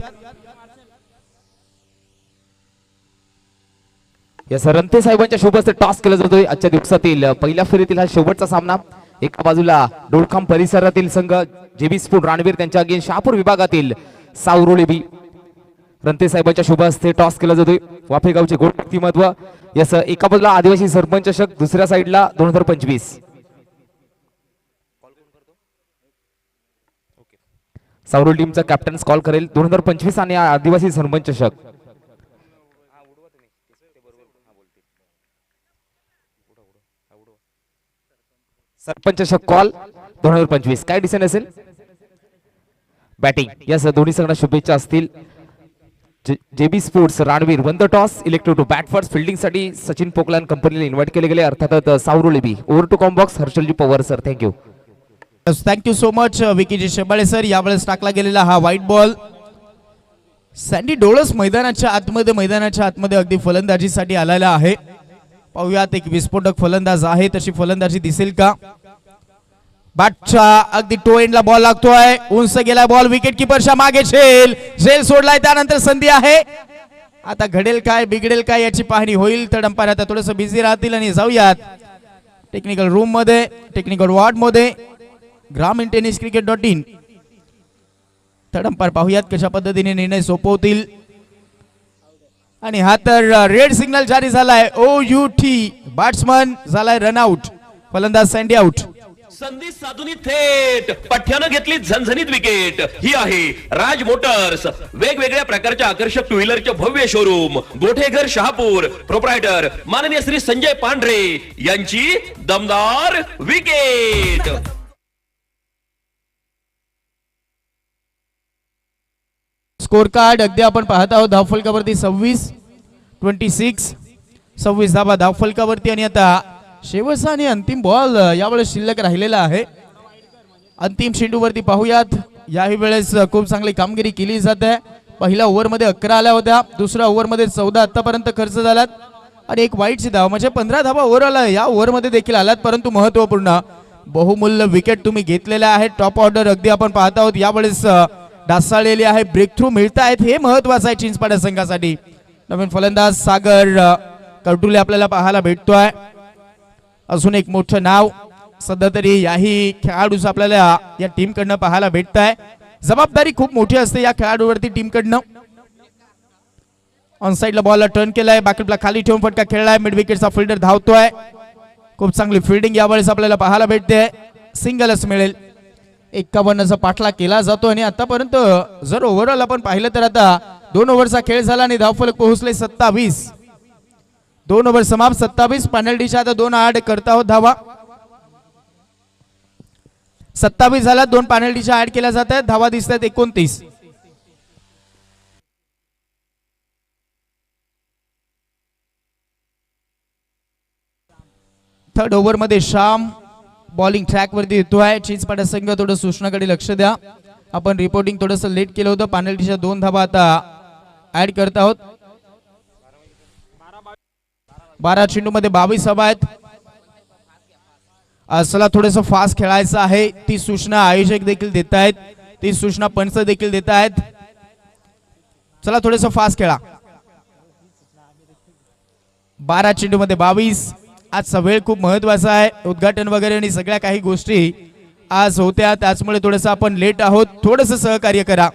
या रंते साहेबांच्या शोभेत टॉस केला जातोय. आजच्या दिवसातील पहिल्या फेरीतील हा शेवटचा सामना. एका बाजूला डोळखाम परिसरातील संघ जेबी स्पोर्ट राणवीर त्यांच्या अगेन्स्ट शहापूर विभागातील सावरोली बी. रंते साहेबांच्या शुभ हस्ते टॉस केला जातोय. वाफेगावचे गोड व्यक्तिमत्व. यस एका बाजूला आदिवासी सरपंच चषक, दुसऱ्या साईडला 2025 सावरोली टीमचा कॅप्टन कॉल करेल. 2025 आणि आदिवासी सरपंच चषक. सरपंच चषक कॉल 2025 काय डिसिजन असेल. बॅटिंग यस दोन्ही संघांना शुभेच्छा असतील. JB sports Ranveer won the toss. Elected to bat first. Fielding साठी सचिन पोकलान कंपनीला इन्व्हाइट केले गेले. अर्थातच Savroli B. Over to Combox Harshalji Pawar sir. Thank you. Thank you so much Vickyji Shebale sir. यावेळेस टाकला गेलेला हा व्हाईट बॉल. सँडी डोळस मैदानाच्या आतमध्ये अगदी फलंदाजीसाठी आलेला आहे. पाहूयात एक विस्फोटक फलंदाज आहे तशी फलंदाजी दिसेल का. बॅटच्या अगदी टो एंडला बॉल लागतोय, उंच गेलाय बॉल, विकेट किपरच्या मागे झेल सोडलाय, त्यानंतर संधी आहे. आता घडेल काय बिघडेल काय याची पाहणी होईल. तर अंपायर आता थोडस बिझी राहतील आणि जाऊयात टेक्निकल रूम मध्ये, टेक्निकल वॉर्ड मध्ये, ग्रामीण टेनिस cricket.in. थर्ड अंपायर पाहूयात कशा पद्धतीने निर्णय सोपवतील. आणि हा तर रेड सिग्नल जारी झालाय. OUT बॅट्समन झालाय रनआउट, फलंदाज सँडी आउट. संधी साधून थेट पठ्यानं घेतली झणझणीत विकेट. ही आहे राज मोटर्स, वेगवेगळ्या प्रकारच्या आकर्षक टू व्हीलरचे भव्य शोरूम, गोठेघर शहापूर. प्रोप्रायटर माननीय श्री संजय पांढरे यांची दमदार विकेट. स्कोर कार्ड अगदी आपण पाहत आहोत. धावफलकावरती 26 धावा धावफलकावरती. आणि आता शेवटचा आणि अंतिम बॉल यावेळेस शिल्लक राहिलेला आहे. अंतिम चेंडूवरती पाहूयात. याही वेळेस खूप चांगली कामगिरी केली जाते. पहिल्या ओव्हरमध्ये 11 आल्या होत्या, दुसऱ्या ओव्हरमध्ये 14 आतापर्यंत खर्च झालात आणि एक वाईटची धाव म्हणजे 15 धावा ओव्हरऑल या ओव्हरमध्ये देखील आलात. परंतु महत्वपूर्ण बहुमूल्य विकेट तुम्ही घेतलेल्या आहेत. टॉप ऑर्डर अगदी आपण पाहत आहोत यावेळेस डासाळलेली आहे. ब्रेक थ्रू मिळत आहेत, हे महत्वाचं आहे चिंचपाडा संघासाठी. नवीन फलंदाज सागर कर्टुले आपल्याला पाहायला भेटतोय. अजून एक मोठं नाव सध्या तरी याही खेळाडूच आपल्याला या टीम कडनं पाहायला भेटत आहे. जबाबदारी खूप मोठी असते या खेळाडूवरती टीम कडनं. ऑन साइडला बॉलला टर्न केलाय, बॅकअपला खाली ठेवून फटका खेळलाय. मिड विकेटचा फिल्डर धावतोय. खूप चांगली फिल्डिंग यावेळेस आपल्याला पाहायला भेटते. सिंगलच मिळेल. 51चा पाठला केला जातो. आणि आतापर्यंत जर ओव्हरऑल आपण पाहिलं तर आता 2 ओव्हरचा खेळ झाला आणि धावफलक पोहोचले 27. 2 ओव्हर समाप्त, 27. पेनल्टीच्या आता 2 ऍड करता आहोत धावा. 27 झाला, 2 पेनल्टीच्या ऍड केल्या जात आहेत. धावा दिसत आहेत 29. थर्ड ओव्हर मध्ये श्याम बॉलिंग ट्रॅक वरती येतोय. चिंचपाडा संघ थोडं सूचनाकडे लक्ष द्या. आपण रिपोर्टिंग थोडंसं लेट केलं होतं. पेनल्टीच्या 2 धावा आता ऍड करत आहोत. 12 चेंडू मध्ये 22 धावा आहेत. असला थोडंसं फास्ट खेळायचं आहे. ती सूचना आयोजक देखील देत आहेत, ती सूचना पंच देखील देत आहेत. चला थोडंसं फास्ट खेळा. 12 चेंडू मध्ये 22. आजचा वेळ खूप महत्वाचा आहे. उद्घाटन वगैरे आणि सगळ्या काही गोष्टी आज होत्या, त्याचमुळे थोडंसं आपण लेट आहोत. थोडंसं सहकार्य करा.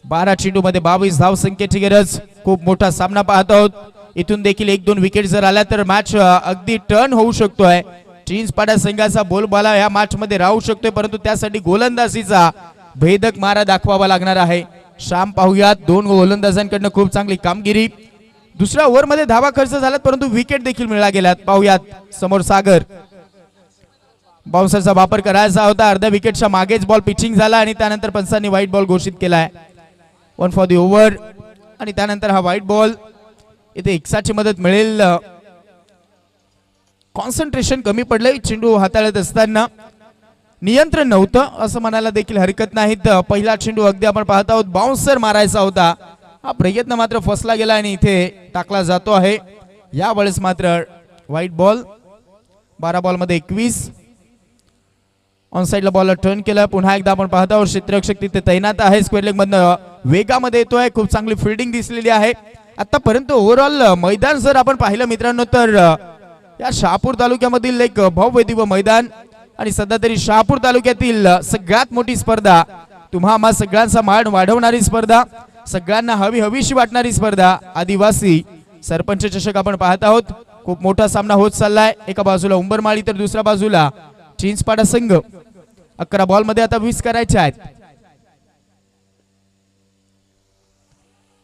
12 चेंडू मध्ये 22 धाव संख्येची गरज. खूप मोठा सामना पाहत आहोत. इथून देखील 1-2 विकेट जर आल्या तर मॅच अगदी टर्न होऊ शकतोय. चिंचपाडा संघाचा बोलबाला या मॅच मध्ये राहू शकतोय, परंतु त्यासाठी गोलंदाजीचा भेदक मारा दाखवावा लागणार आहे. श्याम पाहूयात. 2 गोलंदाजांकडनं खूप चांगली कामगिरी. दुसऱ्या ओव्हर मध्ये धावा खर्च झालात, परंतु विकेट देखील मिळाला गेल्यात. पाहूयात समोर सागर. बाउन्सरचा वापर करायचा होता. अर्ध्या विकेटच्या मागेच बॉल पिचिंग झाला आणि त्यानंतर पंचांनी व्हाईट बॉल घोषित केलाय. 1 फॉर द ओव्हर. आणि त्यानंतर हा व्हाईट बॉल. इथे एक्साची मदत मिळेल. कॉन्सन्ट्रेशन कमी पडलंय चेंडू हाताळत असताना. नियंत्रण नव्हतं असं म्हणायला देखील हरकत नाही. पहिला चेंडू अगदी आपण पाहत आहोत बाउन्सर मारायचा होता. हा प्रयत्न मात्र फसला गेला आणि इथे टाकला जातो आहे. यावेळेस मात्र व्हाईट बॉल. 12 बॉल मध्ये 21. ऑन साइडला बॉलला टर्न केला. पुन्हा एकदा आपण पाहत आहोत क्षेत्ररक्षक तिथे तैनात आहे. स्क्वेअर लेग मधनं वेगामध्ये येतोय. खूप चांगली फिल्डिंग दिसलेली आहे आतापर्यंत. ओव्हरऑल मैदान जर आपण पाहिलं मित्रांनो तर या शहापूर तालुक्यामधील एक भव्य दिव्य मैदान आणि सध्या तरी शहापूर तालुक्यातील सगळ्यात मोठी स्पर्धा, तुम्हा आम्हा सगळ्यांचा मान वाढवणारी स्पर्धा, सगळ्यांना हवीशी वाटणारी स्पर्धा आदिवासी सरपंच चषक आपण पाहत आहोत. खूप मोठा सामना होत चाललाय. एका बाजूला उंबरमाळी तर दुसऱ्या बाजूला चिंचपाडा संघ. 11 बॉल मध्ये आता 20 करायचे आहेत.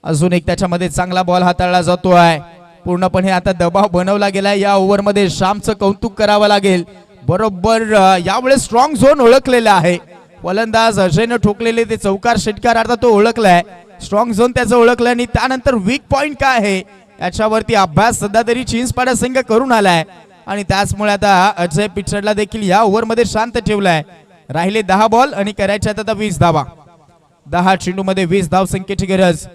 अजून एक त्याच्यामध्ये चांगला बॉल हाताळला जातोय. पूर्णपणे आता दबाव बनवला गेलाय. या ओव्हर मध्ये श्यामचं कौतुक करावं लागेल. बरोबर यावेळेस स्ट्रॉंग झोन ओळखलेला आहे. फलंदाज अजयनं ठोकलेले ते चौकार षटकार आता तो ओळखलाय. स्ट्रॉंग झोन त्याचं ओळखलं आणि त्यानंतर वीक पॉइंट काय आहे याच्यावरती अभ्यास सध्या तरी चिंचपाडा संघ करून आलाय. आणि त्याचमुळे आता अजय पिचडला देखील या ओव्हर मध्ये शांत ठेवलाय. राहिले 10 बॉल आणि करायच्या आता 20 धावा. 10 चेंडू मध्ये 20 धाव संख्येची गरज.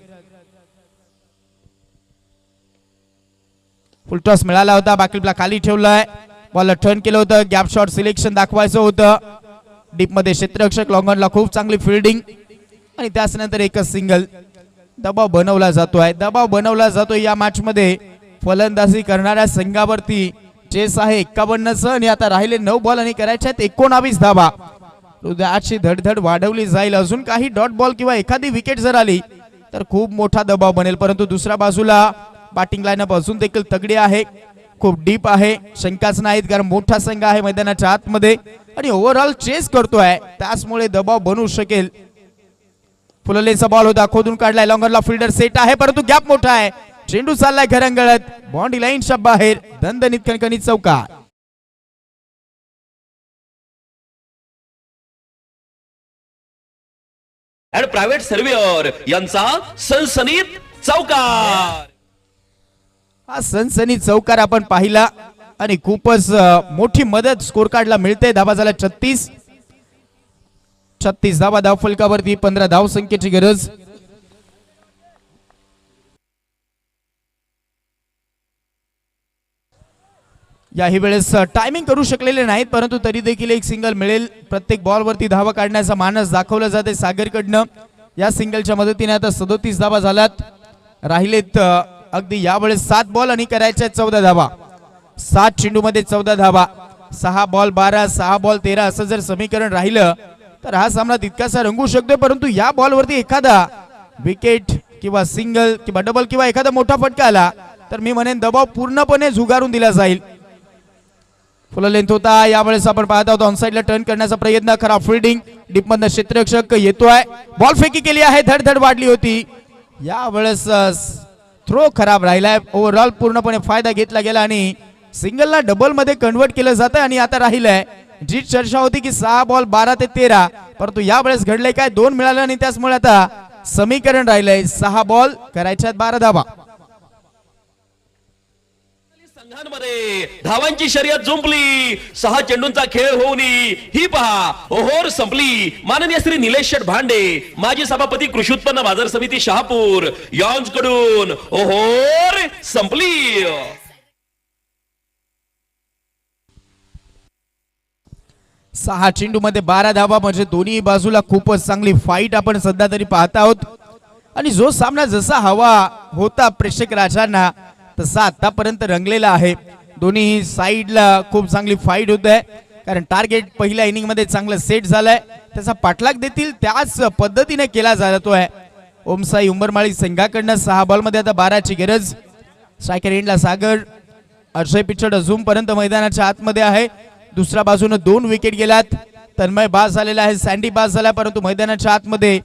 फुलटॉस मिळाला होता. बाकीला खाली ठेवलाय. बॉलला टर्न केलं होतं, गॅप शॉट सिलेक्शन दाखवायचं होतं. डीप मध्ये क्षेत्ररक्षक लॉंगॉनला खूप चांगली फिल्डिंग आणि त्याच नंतर एकच सिंगल. दबाव बनवला जातोय या मॅच मध्ये. फलंदाजी करणाऱ्या संघावरती चेस आहे 51 आणि आता राहिले 9 बॉल आणि करायचे आहेत 19 धावा. हृदयाची धडधड वाढवली जाईल. अजून काही डॉट बॉल किंवा एखादी विकेट जर आली तर खूप मोठा दबाव बनेल. परंतु दुसऱ्या बाजूला बॅटिंग लाईनअप अजून देखील तगडी आहे, खूप डीप आहे, शंकाच नाहीत, कारण मोठा संघ आहे मैदानाच्या आतमध्ये आणि ओव्हरऑल चेस करतोय, त्याचमुळे दबाव बनवू शकेल. फुललेचा बॉल होता, खोदून काढलाय, लॉंगरला फिल्डर सेट आहे, परंतु गॅप मोठा आहे. चेंडू चाललाय घरंगळत, बाउंड्री लाईनच्या बाहेर. दणदणीत कणकणीत चौकार. आणि प्रायव्हेट सर्वेअर यांचा सनसनीत चौकार. हा सनसनी चौकार आपण पाहिला आणि खूपच मोठी मदत स्कोर कार्डला मिळते. धावा झाला 36 धावा धाव फलकावरती. 15 धाव संख्येची गरज. याही वेळेस टायमिंग करू शकलेले नाहीत, परंतु तरी देखील एक सिंगल मिळेल. प्रत्येक बॉल वरती धावा काढण्याचा मानस दाखवला जाते सागरकडनं. या सिंगलच्या मदतीने आता 37 धावा झाल्यात. राहिलेत अगदी यावेळेस 7 बॉल आणि करायच्या 14 धावा. 7 चेंडू मध्ये 14 धावा. 6 बॉल 12, 6 बॉल 13 असं जर समीकरण राहिलं तर हा सामना तितकासा रंगू शकतो. परंतु या बॉल वरती एखादा विकेट किंवा सिंगल किंवा डबल किंवा एखादा मोठा फटका आला तर मी म्हणेन दबाव पूर्णपणे झुगारून दिला जाईल. फुल लेंथ होता. यावेळेस आपण पाहत आहोत ऑनसाइडला टर्न करण्याचा प्रयत्न. खराब फिल्डिंग. डीप मधनं क्षेत्ररक्षक येतोय. बॉल फेकी केली आहे, धडधड वाढली होती. यावेळेस थ्रो खराब राहिलाय. ओव्हरऑल पूर्णपणे फायदा घेतला गेला आणि सिंगलला डबल मध्ये कन्वर्ट केलं जातं. आणि आता राहिलंय जी चर्चा होती की 6 बॉल 12 ते 13, परंतु यावेळेस घडलंय काय, 2 मिळालं आणि त्याचमुळे आता समीकरण राहिलंय 6 बॉल करायच्या 12 धावा. संघांमध्ये धावांची शर्यत जुंपली. 6 चेंडूंचा खेळ होऊन ही पहा ओहोर संपली. माननीय श्री निलेश शेठ भांडे, माजी सभापती कृषी उत्पन्न बाजार समिती शहापूर यांच्याकडून ओहोर संपली. 6 चेंडू मध्ये 12 धावा म्हणजे दोन्ही बाजूला खूपच चांगली फाईट आपण सध्या तरी पाहत आहोत. आणि जो सामना जसा हवा होता प्रेक्षक राजांना तसा आतापर्यंत रंगलेला आहे. दोन्ही साईडला खूप चांगली फाईट होत आहे, कारण टार्गेट पहिल्या इनिंग मध्ये चांगलं सेट झालंय. त्याचा पाठलाग देखील त्याच पद्धतीने केला जातोय. ओमसाई उंबरमाळी संघाकडनं 6 बॉल मध्ये आता 12ची गरज. स्ट्रायकर एंडला सागर. अक्षय पिचड अजूनपर्यंत मैदानाच्या आतमध्ये आहे. दुसऱ्या बाजूने 2 विकेट गेल्यात. तन्मय बाद झालेला आहे, सँडी बाद झाला, परंतु मैदानाच्या आतमध्ये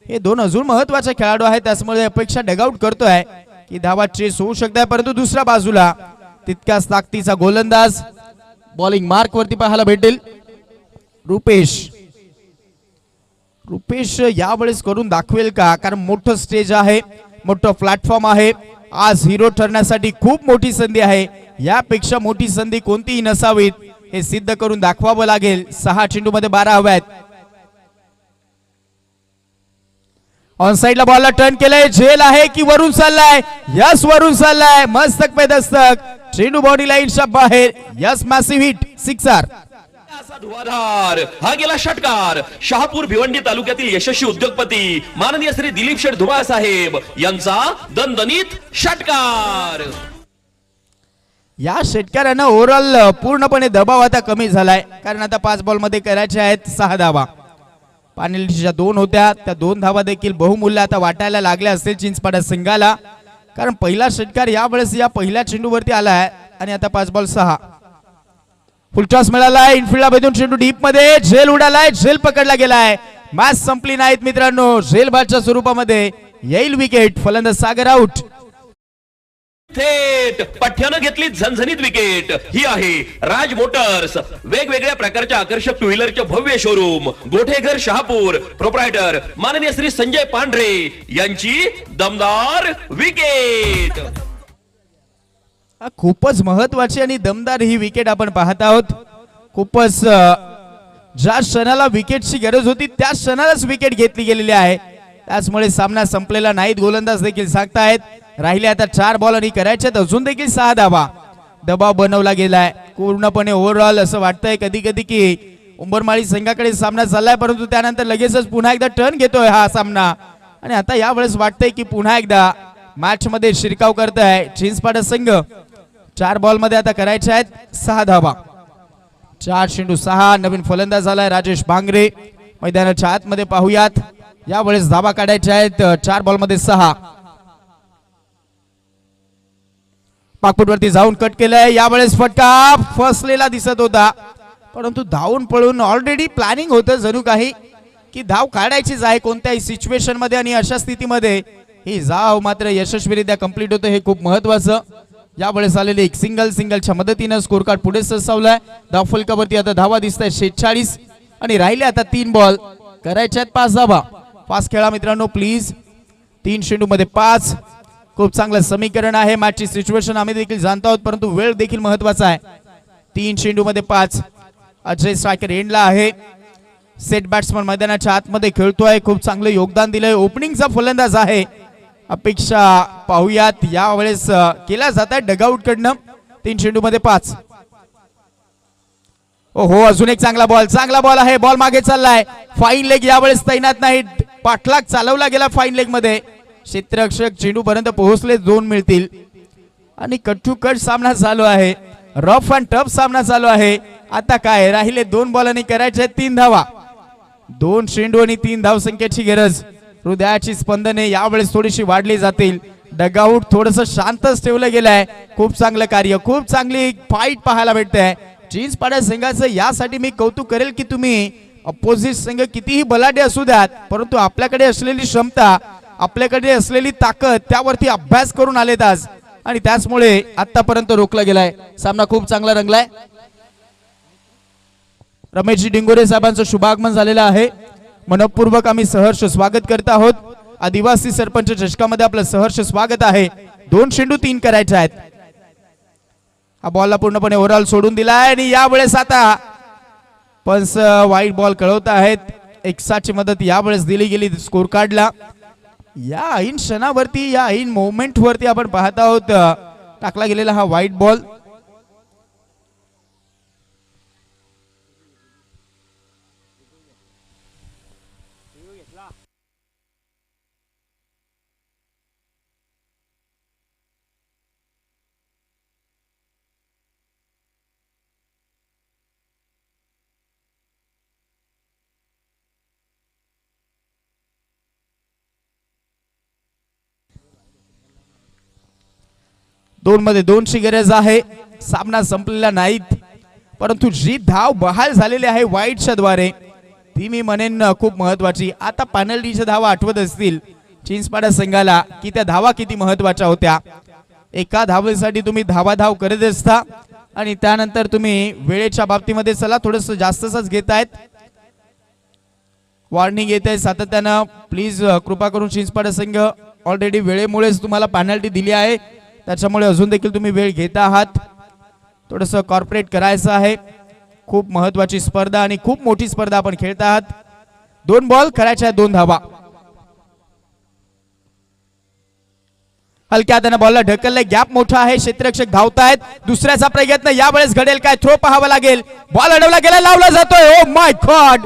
हे 2 अजून महत्वाचे खेळाडू आहेत. त्यामुळे अपेक्षा डगआउट करतोय की धावा चेस होऊ शकते. परंतु दुसऱ्या बाजूला तितक्याच ताकदीचा गोलंदाज बॉलिंग मार्क वरती पाहायला भेटेल. रुपेश यावेळेस करून दाखवेल का, कारण मोठं स्टेज आहे, मोठं प्लॅटफॉर्म आहे. आज हिरो ठरण्यासाठी खूप मोठी संधी आहे. यापेक्षा मोठी संधी कोणतीही नसावीत हे सिद्ध करून दाखवावं लागेल. 6 चेंडू मध्ये 12 हव्यात. ऑन साइडला बॉलला टर्न केलंय. झेल आहे की वरून चाललाय. यस वरून चाललाय. मस्तक पे दस्तक. चेंडू बॉडी लाईनच्या बाहेर. Yes massive hit. सिक्सर. असा धुवाधार हा गेला षटकार. शहापूर भिवंडी तालुक्यातील यशस्वी उद्योगपती माननीय श्री दिलीप शेठ धुमाळ साहेब यांचा दणदणीत षटकार. या षटकारानं ओव्हरऑल पूर्णपणे दबाव आता कमी झालाय, कारण आता 5 बॉल मध्ये करायचे आहेत 6 धावा. पाणीच्या 2 होत्या, त्या 2 धावा देखील बहुमूल्य आता वाटायला लागल्या असतील चिंचपाडा संघाला, कारण पहिला षटकार यावेळेस या पहिल्या चेंडूवरती आलाय. आणि आता 5 बॉल 6. फुलटॉस मिळालाय. इनफिल्डला भेटून चेंडू डीप मध्ये. झेल उडालाय. झेल पकडला गेलाय. मॅच संपली नाहीत मित्रांनो. झेल बादच्या स्वरूपामध्ये येईल विकेट. फलंदाज सागर आउट. थेट पठ्यानं घेतली झणझणीत विकेट. ही आहे राज मोटर्स, वेगवेगळ्या प्रकारच्या आकर्षक टू व्हीलरचे भव्य शोरूम, गोठेघर शहापूर. प्रोप्रायटर माननीय श्री संजय पांढरे यांची दमदार विकेट. खूपच महत्वाची आणि दमदार ही विकेट आपण पाहत आहोत. खूपच ज्या क्षणाला विकेटची गरज होती त्या क्षणालाच विकेट घेतली गेलेली आहे. त्याचमुळे सामना संपलेला नाहीत गोलंदाज देखील सांगतायत. राहिले आता 4 बॉल आणि करायच्यात अजून देखील 6 धावा. दबाव बनवला गेलाय पूर्णपणे. ओव्हरऑल असं वाटतंय कधी कधी की उंबरमाळी संघाकडे सामना चाललाय, परंतु त्यानंतर लगेचच पुन्हा एकदा टर्न घेतोय हा सामना. आणि आता यावेळेस वाटतंय की पुन्हा एकदा मॅच मध्ये शिरकाव करत आहे चिंचपाडा संघ. 4 बॉल मध्ये आता करायचे आहेत 6 धावा. 4-6. नवीन फलंदाज झालाय राजेश भांगरे. मैदानाच्या आतमध्ये पाहूयात. यावेळेस धावा काढायच्या आहेत 4 बॉल मध्ये 6. पाकपुटवरती जाऊन कट केलंय. यावेळेस फटका फसलेला दिसत होता, परंतु धावून पळून ऑलरेडी प्लॅनिंग होतं जणू काही की धाव काढायचीच आहे कोणत्याही सिच्युएशन मध्ये. आणि अशा स्थितीमध्ये ही धाव मात्र यशस्वीरित्या कंप्लीट होते, हे खूप महत्वाचं. यावेळेस आलेले एक सिंगलच्या मदतीनं स्कोर कार्ड पुढे सरसावलाय. धाव फलकावरती आता धावा दिसत आहेत 46 आणि राहिले आता 3 बॉल करायचे आहेत 5 धावा. फास्ट खेळा मित्रांनो प्लीज. 3 मध्ये 5. खूप चांगलं समीकरण आहे. मॅचची सिच्युएशन आम्ही देखील जाणतो आहोत, परंतु वेळ देखील महत्वाचा आहे. 3 मध्ये 5. अजय स्ट्रायकर एंडला आहे. सेट बॅट्समन मैदानाच्या आतमध्ये खेळतोय, खूप चांगलं योगदान दिलंय. ओपनिंगचा फलंदाज आहे. अपेक्षा पाहूयात यावेळेस केला जात आहे डगआउट कडनं. 3 मध्ये 5. हो अजून एक चांगला बॉल आहे. बॉल मागे चाललाय. फाईन लेग यावेळेस तैनात नाही. पाठलाग चालवला गेला फाईन लेग मध्ये. क्षेत्ररक्षक चेंडू पर्यंत पोहोचले. 2 मिळतील. आणि कट टू कट सामना चालू आहे. रफ अँड टफ सामना चालू आहे. आता काय राहिले 2 बॉल आणि करायचे 3 धावा. 2 चेंडू आणि 3 धाव संख्येची गरज. हृदयाची स्पंदने यावेळेस थोडीशी वाढली जातील. डगआउट थोडस शांतच ठेवलं गेलंय. खूप चांगलं कार्य, खूप चांगली फाईट पाहायला भेटते. चिंचपाडा संघाचं यासाठी मी कौतुक करेल की तुम्ही अपोजिट संघ कितीही बलाढ्य असू द्यात, परंतु आपल्याकडे असलेली क्षमता, आपल्याकडे असलेली ताकद त्यावरती अभ्यास करून आलेत आज, आणि त्याचमुळे आतापर्यंत रोखला गेलाय. सामना खूप चांगला रंगलाय. रमेशजी डिंगोरे साहेबांचं शुभागमन झालेलं आहे. मनपूर्वक आम्ही सहर्ष स्वागत करत आहोत. आदिवासी सरपंच चषकामध्ये आपलं सहर्ष स्वागत आहे. 2 चेंडू 3 करायचे आहेत. हा बॉलला पूर्णपणे ओव्हरऑल सोडून दिलाय आणि यावेळेस आता पंच वाईट बॉल कळवत आहेत. एक्साची मदत यावेळेस दिली गेली स्कोर कार्डला. या ऐन क्षणावरती, या ऐन मोमेंट वरती आपण पाहत आहोत टाकला गेलेला हा व्हाईट बॉल. दोन मध्ये 2ची गरज आहे. सामना संपलेला नाहीत, परंतु जी धाव बहाल झालेली आहे वाईटच्या द्वारे ती मी म्हणेन खूप महत्वाची. आता पेनल्टीच्या धावा आठवत असतील चिंचपाडा संघाला की त्या धावा किती महत्वाच्या होत्या. एका धावेसाठी तुम्ही धावाधाव करत असता आणि त्यानंतर तुम्ही वेळेच्या बाबतीमध्ये चला थोडस जास्तच घेतायत. वॉर्निंग येत आहे सातत्यानं. प्लीज कृपा करून चिंचपाडा संघ ऑलरेडी वेळेमुळेच तुम्हाला पेनल्टी दिली आहे, त्याच्यामुळे अजून देखील तुम्ही वेळ घेता आहात. थोडंसं कॉर्पोरेट करायचं आहे. खूप महत्वाची स्पर्धा आणि खूप मोठी स्पर्धा आपण खेळत आहात. 2 बॉल करायच्या 2 धावा. हलक्या हाताने बॉलला ढकलले. गॅप मोठा आहे. क्षेत्ररक्षक धावतायत. दुसऱ्याचा प्रयत्न यावेळेस घडेल काय? थ्रो पाहावा लागेल. बॉल अडवला गेला, लावला जातोय. ओ माय गॉड,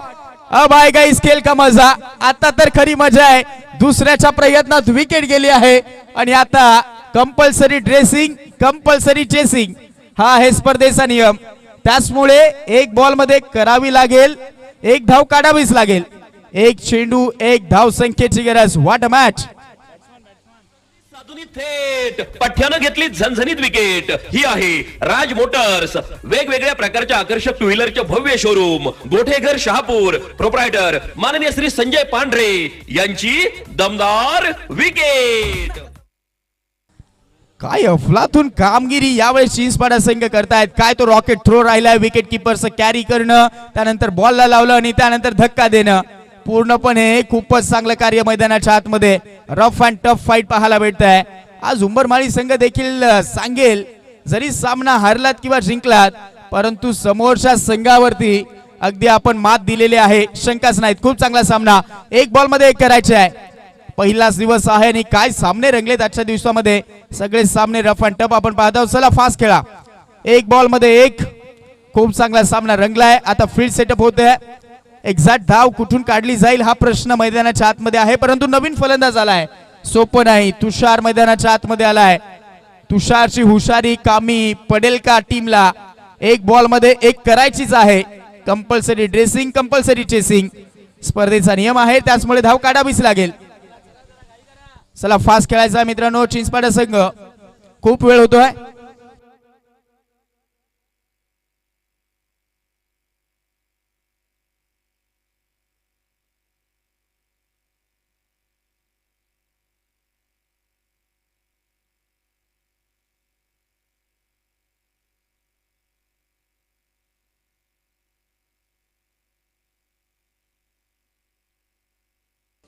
अब आएगा इस खेल का मजा. आता तर खरी मजा आहे. दुसऱ्याच्या प्रयत्नात विकेट गेली आहे आणि आता कंपल्सरी ड्रेसिंग, कंपल्सरी चेसिंग हा आहे स्पर्धेचा नियम. त्याचमुळे 1 बॉल मध्ये करावी लागेल, 1 धाव काढावीच लागेल. 1 चेंडू 1 धाव संख्येची गरज. What a match. थेट पठ्यानं घेतली झणझणीत विकेट. ही आहे राज मोटर्स, वेगवेगळ्या प्रकारच्या आकर्षक टू व्हीलरचे भव्य शोरूम, गोठेघर शहापूर. प्रोप्रायटर माननीय श्री संजय पांढरे यांची दमदार विकेट. काय अफलातून कामगिरी यावेळेस चिंचपाडा संघ करतायत. काय तो रॉकेट थ्रो राहिलाय. विकेट किपरचं कॅरी करणं, त्यानंतर बॉलला लावलं आणि त्यानंतर धक्का देणं. पूर्णपणे खूपच चांगलं कार्य मैदानाच्या आतमध्ये. रफ अँड टफ फाईट पाहायला भेटत आहे. आज उंबरमाळी संघ देखील सांगेल जरी सामना हारलात किंवा जिंकलात, परंतु समोरच्या संघावरती अगदी आपण मात दिलेली आहे, शंकाच नाहीत. खूप चांगला सामना. 1 बॉल मध्ये 1 करायचे आहे. पहिलाच दिवस आहे आणि काय सामने रंगलेत आजच्या दिवसामध्ये. सगळे सामने रफ अँड टफ आपण पाहत आहोत. चला फास्ट खेळा. एक बॉल मध्ये एक. खूप चांगला सामना रंगलाय. आता फील्ड सेटअप होत आहे. एक्झॅक्ट धाव कुठून काढली जाईल हा प्रश्न मैदानाच्या आतमध्ये आहे, परंतु नवीन फलंदाज आलाय, सोपं नाही. तुषार मैदानाच्या आतमध्ये आलाय. तुषारची हुशारी कामी पडेल का टीमला? एक बॉल मध्ये एक करायचीच आहे. कंपल्सरी ड्रेसिंग, कंपल्सरी चेसिंग स्पर्धेचा नियम आहे, त्याचमुळे धाव काढावीच लागेल. चला फास्ट खेळायचा मित्रांनो. चिंचपाडा संघ खूप वेळ होतोय.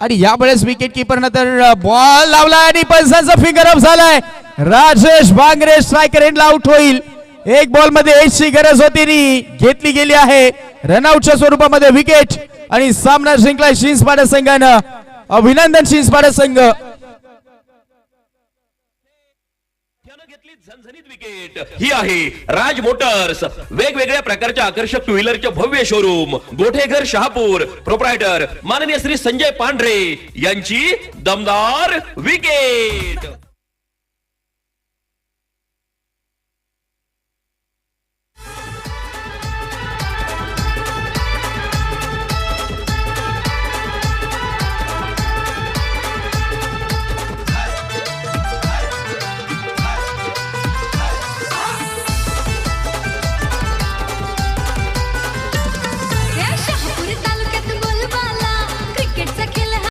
आणि यावेळेस विकेट किपरनं तर बॉल लावला आणि पंचांचा फिंगर अप झालाय. राजेश भांगरे स्ट्रायकर एंडला आउट होईल. एक बॉल मध्ये एचची गरज होती नी घेतली गेली आहे. रनआउटच्या स्वरूपामध्ये विकेट आणि सामना जिंकलाय चिंचपाडा संघानं. अभिनंदन चिंचपाडा संघ. घेतली झणझणीत विकेट. ही आहे राज मोटर्स, वेगवेगळ्या प्रकारच्या आकर्षक टू व्हीलरचे भव्य शोरूम, गोठेघर शहापूर. प्रोप्रायटर माननीय श्री संजय पांढरे यांची दमदार विकेट.